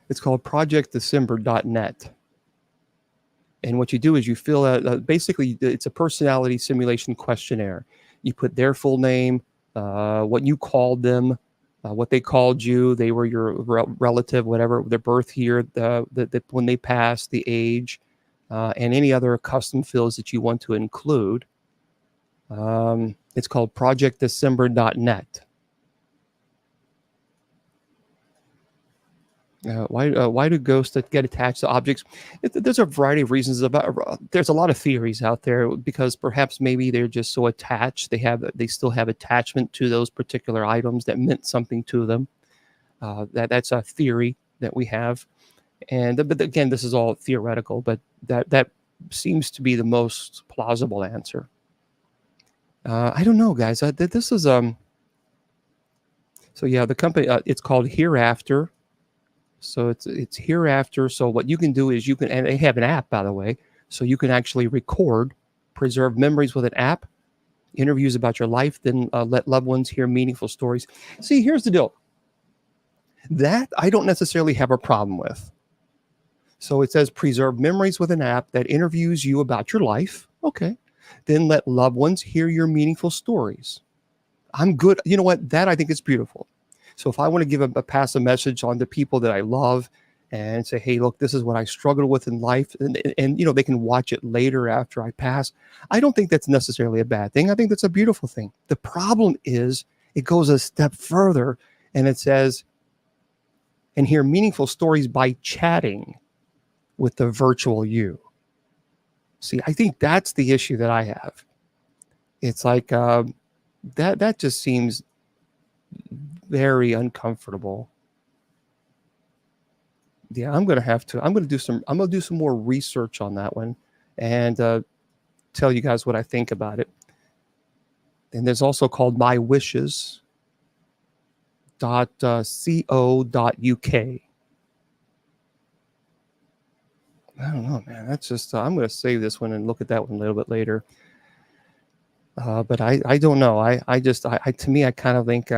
[SPEAKER 1] It's called ProjectDecember.net. And what you do is you fill out, basically, it's a personality simulation questionnaire. You put their full name, what you called them, what they called you, they were your relative, whatever, their birth year, when they passed, the age, and any other custom fields that you want to include. It's called ProjectDecember.net. Why do ghosts that get attached to objects? There's a variety of reasons. There's a lot of theories out there because perhaps maybe they're just so attached. They still have attachment to those particular items that meant something to them. That's a theory that we have, but again, this is all theoretical. But that seems to be the most plausible answer. I don't know, guys. This is So yeah, the company it's called Hereafter. So it's Hereafter. So what you can do is and they have an app, by the way, so you can actually record, preserve memories with an app, interviews about your life, then let loved ones hear meaningful stories. See, here's the deal. That I don't necessarily have a problem with. So it says preserve memories with an app that interviews you about your life. Okay. Then let loved ones hear your meaningful stories. I'm good. You know what? That I think is beautiful. So if I want to give pass a message on to people that I love and say, hey, look, this is what I struggled with in life, and they can watch it later after I pass, I don't think that's necessarily a bad thing. I think that's a beautiful thing. The problem is it goes a step further and it says, and hear meaningful stories by chatting with the virtual you. See, I think that's the issue that I have. It's like that just seems very uncomfortable. Yeah, I'm gonna do some more research on that one and tell you guys what I think about it. And there's also called My Wishes .co.uk. I don't know, man. That's just I'm gonna save this one and look at that one a little bit later. But I don't know. I to me I kind of think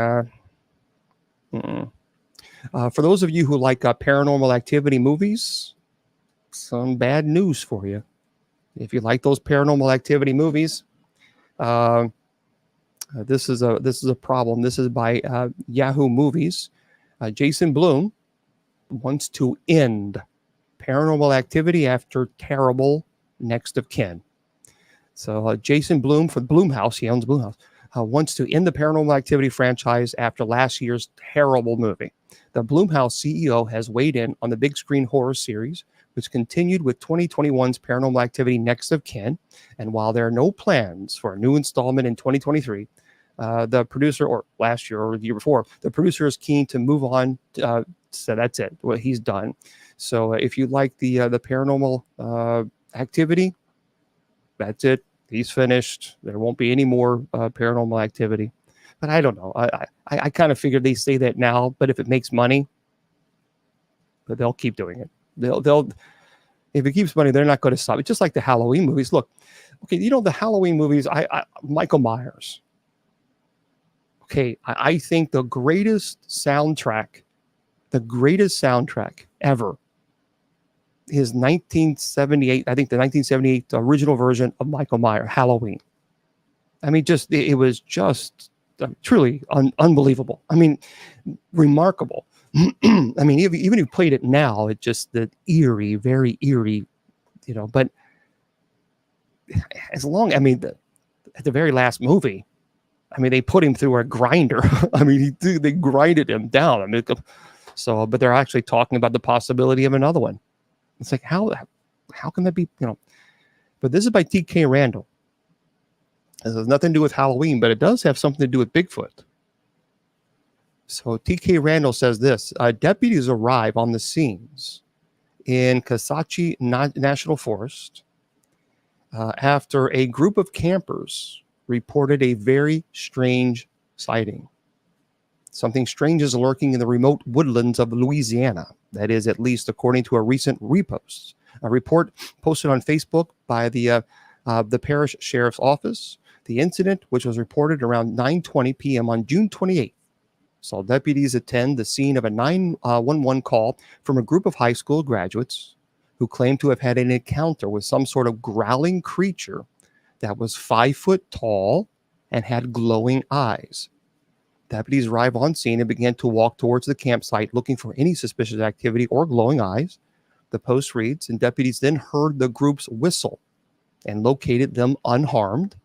[SPEAKER 1] For those of you who like paranormal activity movies, some bad news for you. If you like those paranormal activity movies, uh, this is a problem. This is by Yahoo Movies. Jason Blum wants to end paranormal activity after terrible next of kin. So Jason Blum for Blumhouse, he owns Blumhouse, wants to end the paranormal activity franchise after last year's terrible movie. The Blumhouse CEO has weighed in on the big screen horror series, which continued with 2021's Paranormal Activity Next of Kin. And while there are no plans for a new installment in 2023, the producer, or last year or the year before, the producer is keen to move on. So that's it. Well, he's done. So if you like the paranormal activity, that's it. He's finished. There won't be any more paranormal activity. But I don't know. I kind of figured they say that now, but if it makes money, but they'll keep doing it. They'll if it keeps money, they're not going to stop it. Just like the Halloween movies. Look, okay, the Halloween movies. Michael Myers. Okay, I think the greatest soundtrack ever is 1978. I think the 1978 original version of Michael Myers, Halloween. I mean, it was just truly unbelievable. I mean, remarkable. I mean, even if you played it now, it just the eerie, very eerie, But at the very last movie, I mean, they put him through a grinder. I mean, they grinded him down. I mean, but they're actually talking about the possibility of another one. It's like, how can that be, But this is by T.K. Randall. This has nothing to do with Halloween, but it does have something to do with Bigfoot. So T.K. Randall says this, deputies arrive on the scenes in Kasachi National Forest after a group of campers reported a very strange sighting. Something strange is lurking in the remote woodlands of Louisiana. That is, at least according to a recent repost. A report posted on Facebook by the parish sheriff's office. The incident, which was reported around 9:20 p.m. on June 28th, saw deputies attend the scene of a 911 call from a group of high school graduates who claimed to have had an encounter with some sort of growling creature that was 5 foot tall and had glowing eyes. Deputies arrived on scene and began to walk towards the campsite looking for any suspicious activity or glowing eyes. The post reads, and deputies then heard the group's whistle and located them unharmed.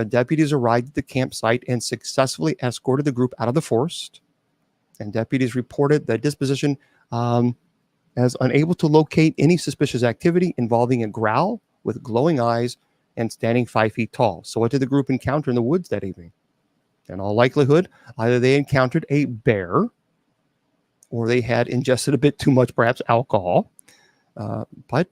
[SPEAKER 1] Deputies arrived at the campsite and successfully escorted the group out of the forest. And deputies reported the disposition as unable to locate any suspicious activity involving a growl with glowing eyes and standing 5 feet tall. So what did the group encounter in the woods that evening? In all likelihood, either they encountered a bear or they had ingested a bit too much, perhaps alcohol. But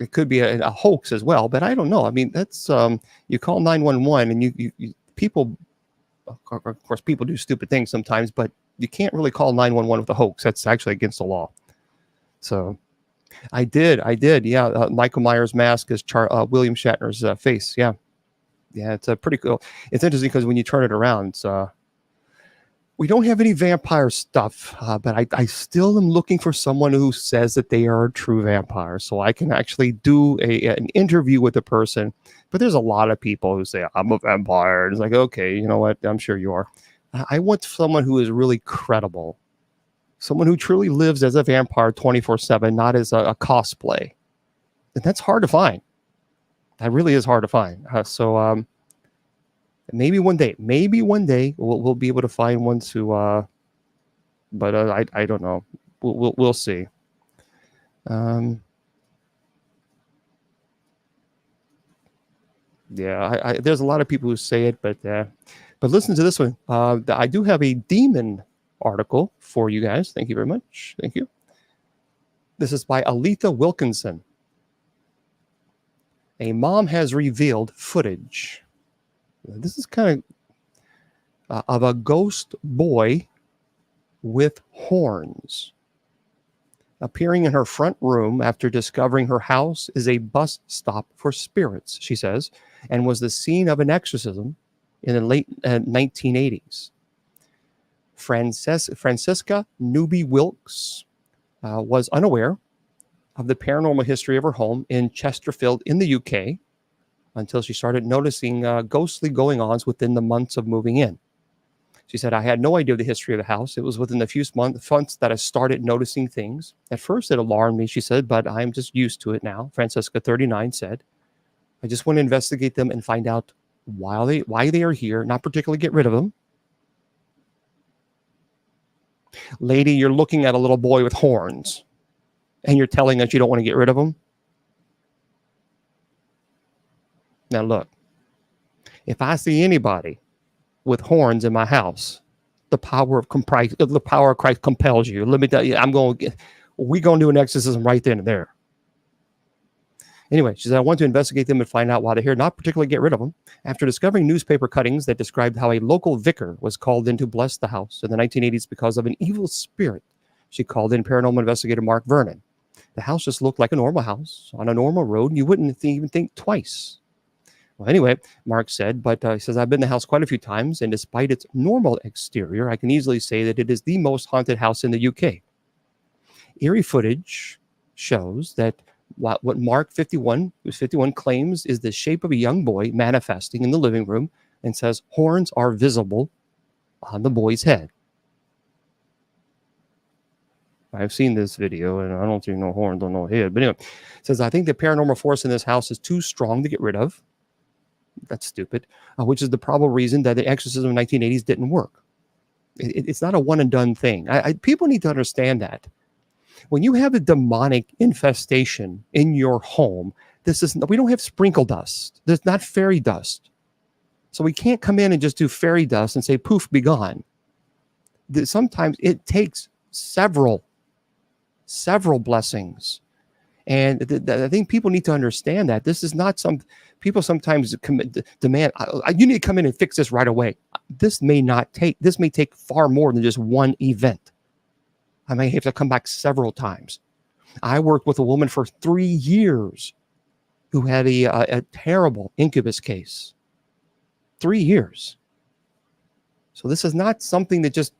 [SPEAKER 1] it could be a hoax as well. But I don't know. I mean, that's you call 911 and you people, of course, people do stupid things sometimes, but you can't really call 911 with a hoax. That's actually against the law. So I did. Yeah. Michael Myers' mask is William Shatner's face. Yeah. Yeah, it's pretty cool. It's interesting because when you turn it around, we don't have any vampire stuff, but I still am looking for someone who says that they are a true vampire, so I can actually do an interview with a person. But there's a lot of people who say, I'm a vampire. And it's like, okay, you know what? I'm sure you are. I want someone who is really credible, someone who truly lives as a vampire 24/7, not as a cosplay. And that's hard to find. That really is hard to find. So maybe one day we'll be able to find ones who. But I don't know. We'll see. Yeah, there's a lot of people who say it, but listen to this one. I do have a demon article for you guys. Thank you very much. Thank you. This is by Aletha Wilkinson. A mom has revealed footage. This is kind of a ghost boy with horns appearing in her front room after discovering her house is a bus stop for spirits, she says, and was the scene of an exorcism in the late 1980s. Francisca Newby Wilkes was unaware of the paranormal history of her home in Chesterfield in the UK until she started noticing ghostly going-ons within the months of moving in. She said, I had no idea of the history of the house. It was within the few months that I started noticing things. At first, it alarmed me, she said, but I'm just used to it now. Francisca, 39, said, I just want to investigate them and find out why they are here, not particularly get rid of them. Lady, you're looking at a little boy with horns, and you're telling us you don't want to get rid of them? Now, look, if I see anybody with horns in my house, the power of Christ compels you. Let me tell you, we're going to do an exorcism right then and there. Anyway, she said, I want to investigate them and find out why they're here, not particularly get rid of them. After discovering newspaper cuttings that described how a local vicar was called in to bless the house in the 1980s because of an evil spirit, she called in paranormal investigator Mark Vernon. The house just looked like a normal house on a normal road, and you wouldn't even think twice. Well, anyway, Mark said, but he says, I've been to the house quite a few times, and despite its normal exterior, I can easily say that it is the most haunted house in the UK. Eerie footage shows that what Mark 51, who's 51, claims is the shape of a young boy manifesting in the living room, and says horns are visible on the boy's head. I've seen this video, and I don't see no horns on no head. But anyway, it says, I think the paranormal force in this house is too strong to get rid of. That's stupid, which is the probable reason that the exorcism in the 1980s didn't work. It's not a one-and-done thing. People need to understand that. When you have a demonic infestation in your home, we don't have sprinkle dust. There's not fairy dust. So we can't come in and just do fairy dust and say, poof, be gone. Sometimes it takes several blessings. And I think people need to understand that this is not people sometimes demand, you need to come in and fix this right away. This may take far more than just one event. I may have to come back several times. I worked with a woman for 3 years who had a terrible incubus case. 3 years. So this is not something that just,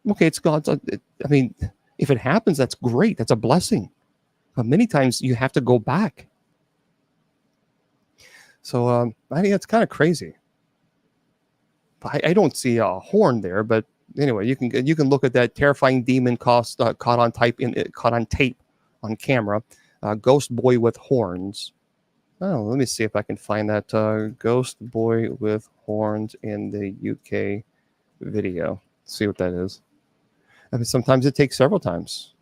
[SPEAKER 1] okay, it's gone. I mean, if it happens, that's great. That's a blessing. But many times you have to go back. So I think that's kind of crazy. I don't see a horn there, but anyway, you can look at that terrifying demon caught on tape on camera, ghost boy with horns. Oh, let me see if I can find that ghost boy with horns in the UK video. See what that is. I mean, sometimes it takes several times.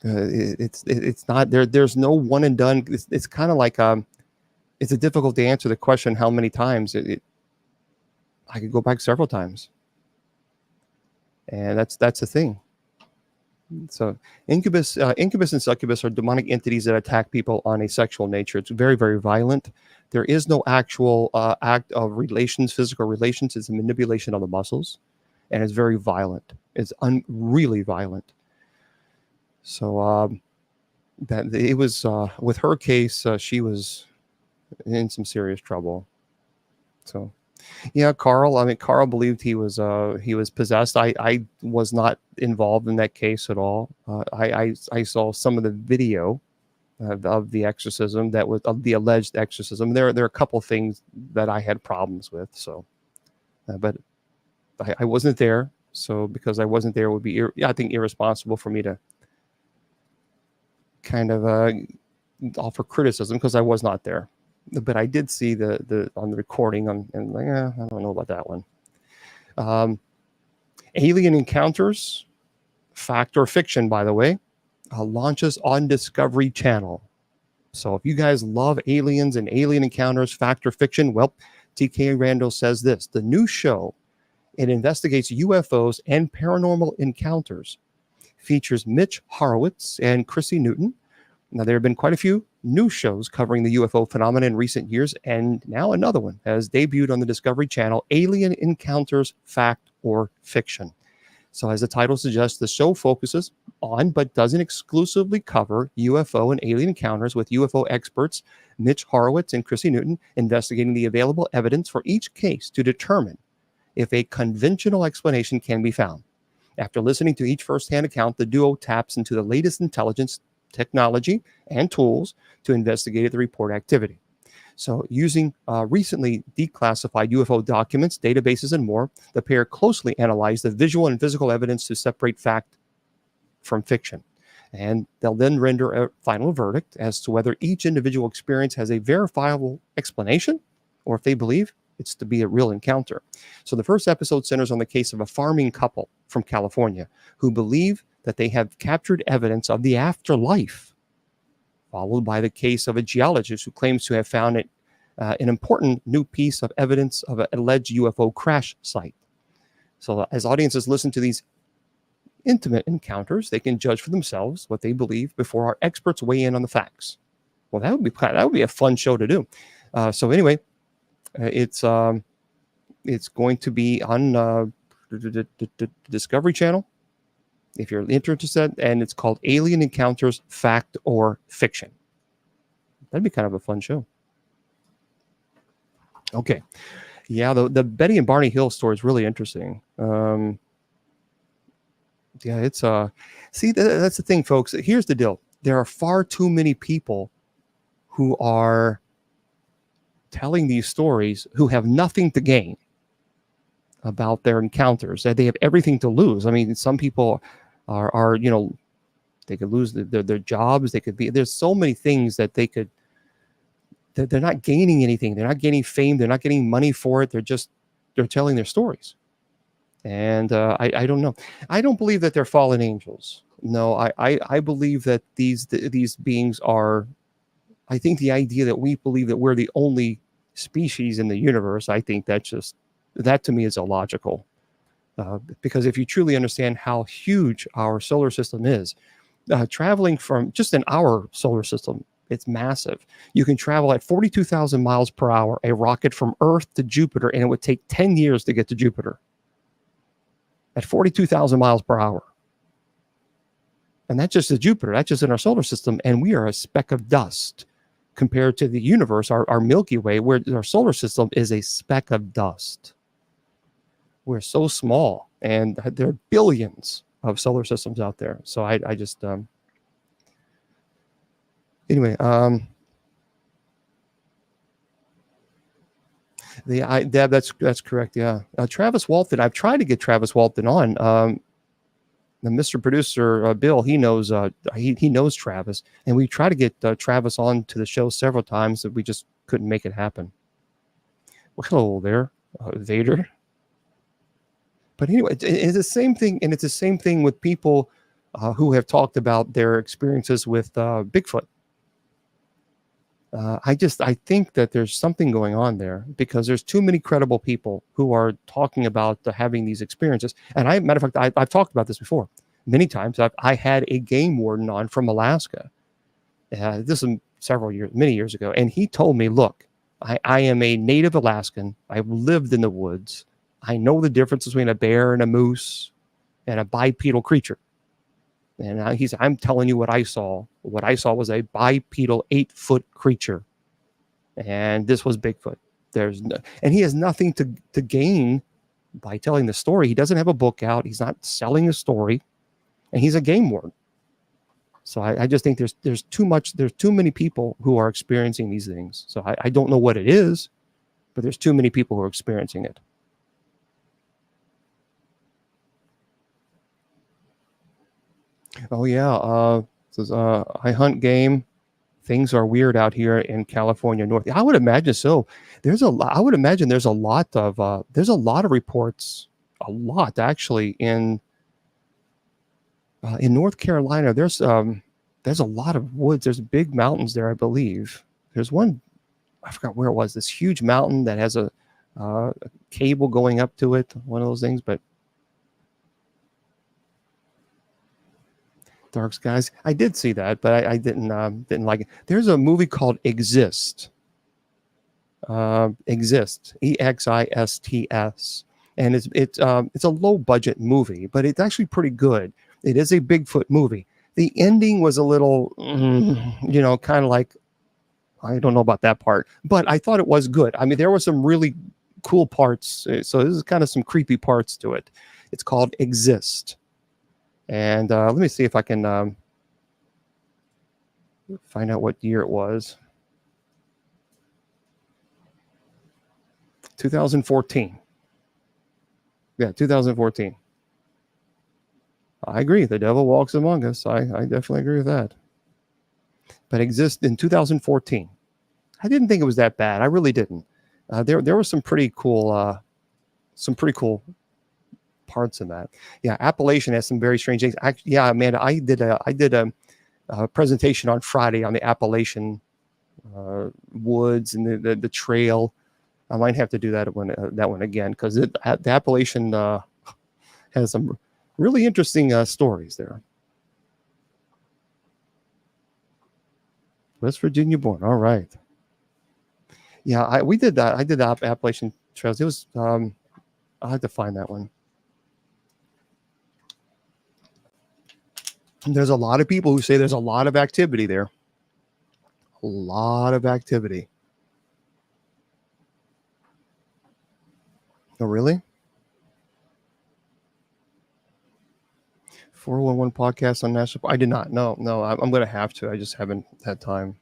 [SPEAKER 1] It's not there. There's no one and done. It's kind of like it's difficult to answer the question how many times I could go back several times, and that's the thing. So incubus and succubus are demonic entities that attack people on a sexual nature. It's very, very violent. There is no actual act of physical relations. It's a manipulation of the muscles, and it's very violent. It's really violent. So that it was with her case, she was in some serious trouble. So yeah, Carl. I mean, Carl believed he was possessed. I was not involved in that case at all. I saw some of the video of the exorcism, that was of the alleged exorcism. There are a couple of things that I had problems with. So, but I wasn't there. So because I wasn't there, it would be I think irresponsible for me to kind of offer criticism because I was not there. But I did see the on the recording, and I don't know about that one. Alien Encounters, fact or fiction, by the way, launches on Discovery Channel. So if you guys love aliens and alien encounters, fact or fiction, well, TK Randall says this: the new show, it investigates UFOs and paranormal encounters, features Mitch Horowitz and Chrissy Newton. Now, there have been quite a few new shows covering the UFO phenomenon in recent years, and now another one has debuted on the Discovery Channel, Alien Encounters, Fact or Fiction. So as the title suggests, the show focuses on, but doesn't exclusively cover, UFO and alien encounters, with UFO experts Mitch Horowitz and Chrissy Newton investigating the available evidence for each case to determine if a conventional explanation can be found. After listening to each firsthand account, the duo taps into the latest intelligence, technology, and tools to investigate the report activity. So, using recently declassified UFO documents, databases, and more, the pair closely analyzed the visual and physical evidence to separate fact from fiction. And they'll then render a final verdict as to whether each individual experience has a verifiable explanation or if they believe it's to be a real encounter. So the first episode centers on the case of a farming couple from California who believe that they have captured evidence of the afterlife, followed by the case of a geologist who claims to have found an important new piece of evidence of an alleged UFO crash site. So as audiences listen to these intimate encounters, they can judge for themselves what they believe before our experts weigh in on the facts. Well, that would be a fun show to do. So anyway, it's going to be on the Discovery Channel if you're interested, and it's called Alien Encounters: Fact or Fiction. That'd be kind of a fun show. Okay, yeah, the Betty and Barney Hill story is really interesting. Yeah, it's see, that's the thing, folks. Here's the deal. There are far too many people who are telling these stories who have nothing to gain about their encounters. That they have everything to lose. I mean, some people are they could lose their jobs. They could be, there's so many things that they could, they're not gaining anything. They're not gaining fame. They're not getting money for it. They're telling their stories. And I don't know. I don't believe that they're fallen angels. No, I believe that these beings are. I think the idea that we believe that we're the only species in the universe, I think that to me is illogical. Because if you truly understand how huge our solar system is, traveling from just in our solar system, it's massive. You can travel at 42,000 miles per hour, a rocket from Earth to Jupiter, and it would take 10 years to get to Jupiter. At 42,000 miles per hour. And that's just the Jupiter. That's just in our solar system. And we are a speck of dust compared to the universe, our Milky Way, where our solar system is a speck of dust. We're so small. And there are billions of solar systems out there. So I just... Anyway, Deb, that's correct. Yeah, Travis Walton. I've tried to get Travis Walton on. The Mr. Producer Bill, he knows he knows Travis, and we tried to get Travis on to the show several times, but we just couldn't make it happen. Well, hello there, Vader. But anyway, it's the same thing, and it's the same thing with people who have talked about their experiences with Bigfoot. I think that there's something going on there because there's too many credible people who are talking about having these experiences. And matter of fact, I've talked about this before many times. I had a game warden on from Alaska. This is many years ago. And he told me, look, I am a native Alaskan. I've lived in the woods. I know the difference between a bear and a moose and a bipedal creature. And he said, I'm telling you what I saw. What I saw was a bipedal 8-foot creature. And this was Bigfoot. And he has nothing to gain by telling the story. He doesn't have a book out. He's not selling a story. And he's a game warden. So I just think there's too many people who are experiencing these things. So I don't know what it is, but there's too many people who are experiencing it. Oh yeah, says I hunt game. Things are weird out here in California North. I would imagine so. I would imagine there's a lot of reports, a lot actually in North Carolina. There's a lot of woods. There's big mountains there, I believe. There's one, I forgot where it was. This huge mountain that has a cable going up to it. One of those things, but. Dark Skies. I did see that, but I didn't like it. There's a movie called Exist. Exist. EXISTS. And it's a low budget movie, but it's actually pretty good. It is a Bigfoot movie. The ending was a little, kind of like, I don't know about that part, but I thought it was good. I mean, there were some really cool parts. So this is kind of some creepy parts to it. It's called Exist. And let me see if I can find out what year it was. 2014. Yeah, 2014. I agree. The devil walks among us. I definitely agree with that. But Exist in 2014. I didn't think it was that bad. I really didn't. There were some pretty cool parts in that. Yeah, Appalachian has some very strange things. Yeah, Amanda, I did a presentation on Friday on the Appalachian woods and the trail. I might have to do that one again because the Appalachian has some really interesting stories there. West Virginia born. All right. Yeah, we did that. I did the Appalachian trails. It was I'll have to find that one. There's a lot of people who say there's a lot of activity there. A lot of activity. Oh, really? 411 podcast on National. I did not. No, I'm going to have to. I just haven't had time.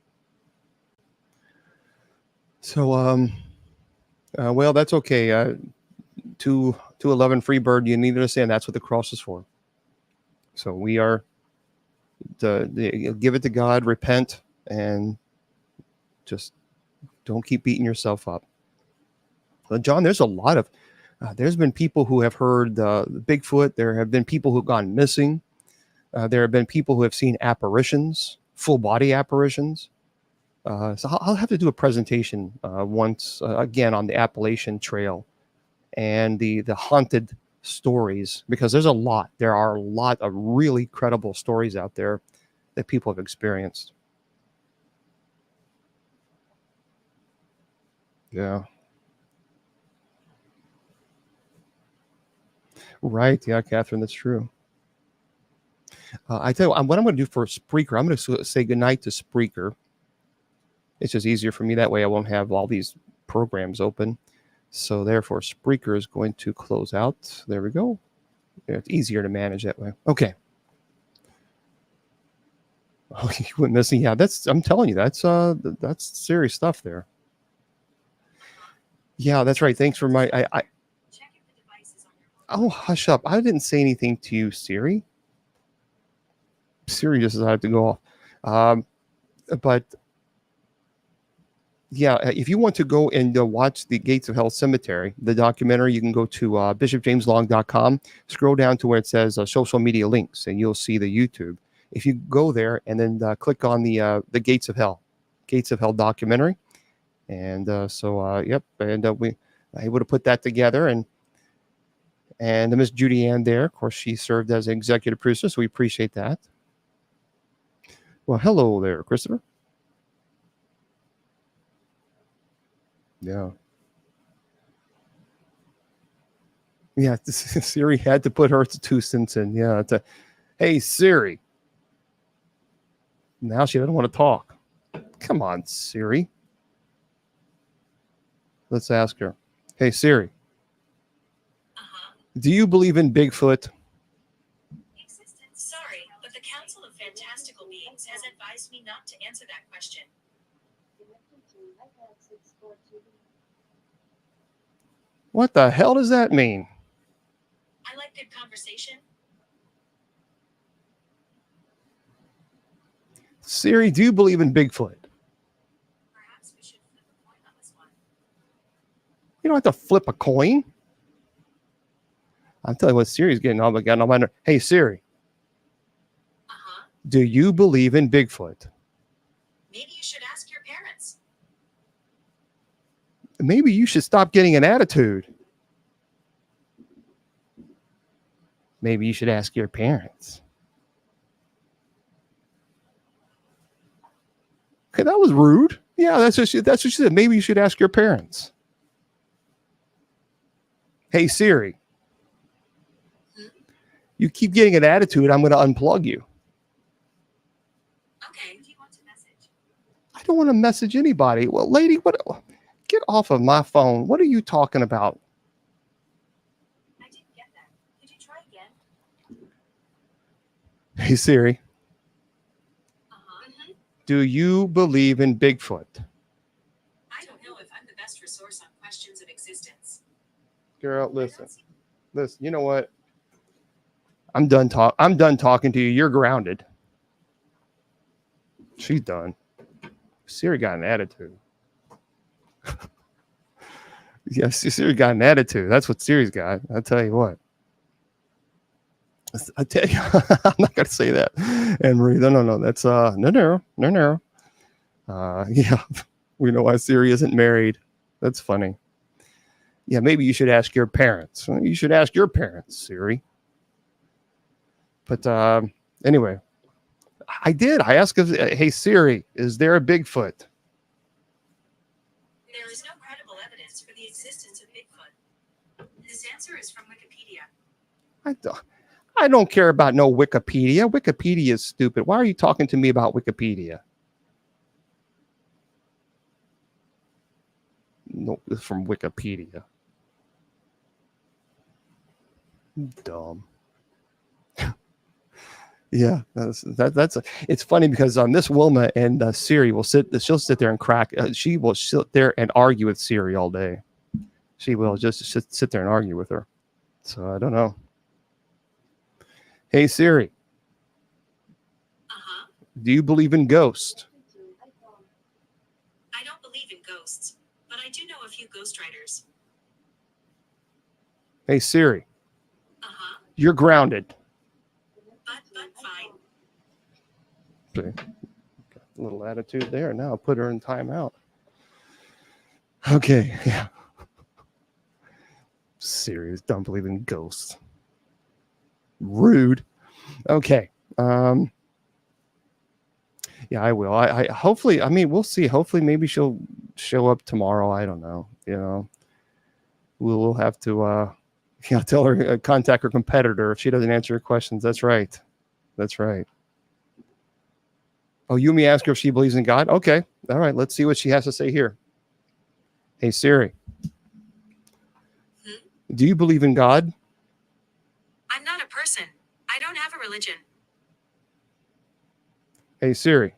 [SPEAKER 1] So, well, that's okay. 211 Freebird. You need to understand that's what the cross is for. So we are give it to God, repent, and just don't keep beating yourself up. John, there's a lot of there's been people who have heard Bigfoot. There have been people who've gone missing. There have been people who have seen apparitions, full body apparitions. So I'll have to do a presentation once again on the Appalachian Trail and the haunted stories, because there are a lot of really credible stories out there that people have experienced. Yeah. Right. Yeah, Catherine, that's true. I tell you what I'm going to do for Spreaker. I'm going to say goodnight to Spreaker. It's just easier for me that way. I won't have all these programs open. So therefore, Spreaker is going to close out. There we go. Yeah, it's easier to manage that way. Okay. Oh, you went missing. Yeah, I'm telling you, that's serious stuff there. Yeah, that's right. Thanks for Oh, hush up. I didn't say anything to you, Siri. Siri just decided to go off. But yeah, if you want to go and watch the Gates of Hell Cemetery, the documentary, you can go to bishopjameslong.com, scroll down to where it says social media links, and you'll see the YouTube. If you go there and then click on the Gates of Hell documentary, and yep, and we able to put that together, and the Miss Judy Ann there, of course, she served as an executive producer, so we appreciate that. Well, hello there, Christopher. Yeah. Yeah, Siri had to put her 2 cents in. Yeah. Hey, Siri. Now she doesn't want to talk. Come on, Siri. Let's ask her. Hey, Siri. Do you believe in Bigfoot?
[SPEAKER 2] Sorry, but the Council of Fantastical Beings has advised me not to answer that question.
[SPEAKER 1] What the hell does that mean?
[SPEAKER 2] I like good conversation.
[SPEAKER 1] Siri, do you believe in Bigfoot?
[SPEAKER 2] Perhaps we should flip a coin on this one.
[SPEAKER 1] You don't have to flip a coin. I'm telling you what Siri's getting on my nerve. Hey, Siri. Do you believe in Bigfoot?
[SPEAKER 2] Maybe you should ask your parents.
[SPEAKER 1] Maybe you should stop getting an attitude. Maybe you should ask your parents. Okay, that was rude. Yeah, that's what she said. Maybe you should ask your parents. Hey, Siri. You keep getting an attitude, I'm going to unplug you.
[SPEAKER 2] Okay, do you want to message?
[SPEAKER 1] I don't want to message anybody. Well, lady, Get off of my phone. What are you talking about?
[SPEAKER 2] I didn't get that. Could you try again?
[SPEAKER 1] Hey Siri,
[SPEAKER 2] Mm-hmm.
[SPEAKER 1] do you believe in Bigfoot?
[SPEAKER 2] I don't know if I'm the best resource on questions of existence.
[SPEAKER 1] Girl, listen. You know what? I'm done talking to you. You're grounded. She's done. Siri got an attitude. Yes, Siri got an attitude. That's what Siri's got. I'll tell you what. I tell you, I'm not gonna say that. Anne Marie, no. That's no. Yeah, we know why Siri isn't married. That's funny. Yeah, maybe you should ask your parents. You should ask your parents, Siri. But anyway, I did. I asked, hey Siri, is there a Bigfoot?
[SPEAKER 2] There is no credible evidence for the existence of Bigfoot. This answer is from Wikipedia.
[SPEAKER 1] I don't care about no Wikipedia. Wikipedia is stupid. Why are you talking to me about Wikipedia? No, it's from Wikipedia. Dumb. Yeah, it's funny because Miss Wilma and Siri she'll sit there and crack. She will sit there and argue with Siri all day. She will just sit there and argue with her. So I don't know. Hey Siri, do you believe in ghosts?
[SPEAKER 2] I don't believe in ghosts, but I do know a few ghostwriters.
[SPEAKER 1] Hey Siri, you're grounded.
[SPEAKER 2] But fine.
[SPEAKER 1] See, got a little attitude there. Now I'll put her in timeout. Okay, yeah. Serious, don't believe in ghosts. Rude. Okay. Yeah, I will. I hopefully, I mean, we'll see. Hopefully, maybe she'll show up tomorrow. I don't know. You know, we'll have to tell her, contact her competitor if she doesn't answer her questions. That's right. That's right. Oh, Yumi asked her if she believes in God. Okay. All right. Let's see what she has to say here. Hey, Siri. Do you believe in God?
[SPEAKER 2] I'm not a person. I don't have a religion.
[SPEAKER 1] Hey, Siri.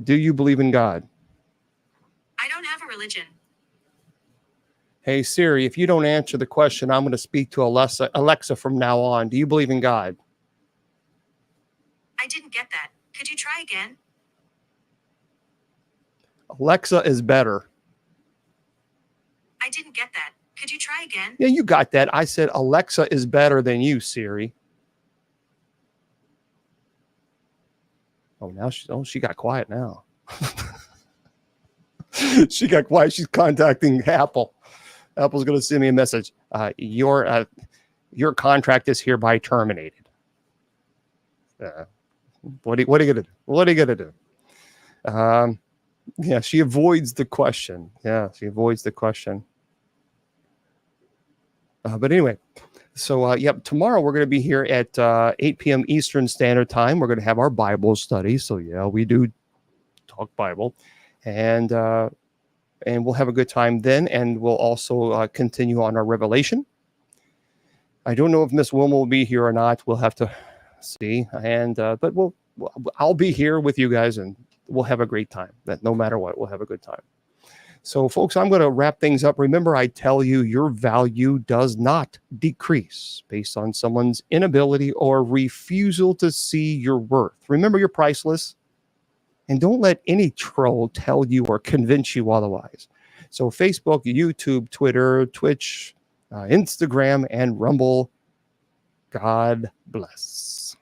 [SPEAKER 1] Do you believe in God?
[SPEAKER 2] I don't have a religion.
[SPEAKER 1] Hey, Siri, if you don't answer the question, I'm going to speak to Alexa from now on. Do you believe in God?
[SPEAKER 2] I didn't get that. Could you try again?
[SPEAKER 1] Alexa is better.
[SPEAKER 2] I didn't get that. Could you try again?
[SPEAKER 1] Yeah, you got that. I said Alexa is better than you, Siri. Oh, now she got quiet now. She got quiet. She's contacting Apple. Apple's going to send me a message. Your contract is hereby terminated. What are you going to do? What are you going to do? Yeah, she avoids the question. Yeah, she avoids the question. But anyway, so yep, tomorrow we're going to be here at 8 p.m. Eastern Standard Time. We're going to have our Bible study. So yeah, we do talk Bible, and we'll have a good time then. And we'll also continue on our Revelation. I don't know if Miss Wilma will be here or not. We'll have to see. And but I'll be here with you guys, and we'll have a great time. That no matter what, we'll have a good time. So, folks, I'm going to wrap things up. Remember, I tell you, your value does not decrease based on someone's inability or refusal to see your worth. Remember, you're priceless. And don't let any troll tell you or convince you otherwise. So, Facebook, YouTube, Twitter, Twitch, Instagram, and Rumble. God bless.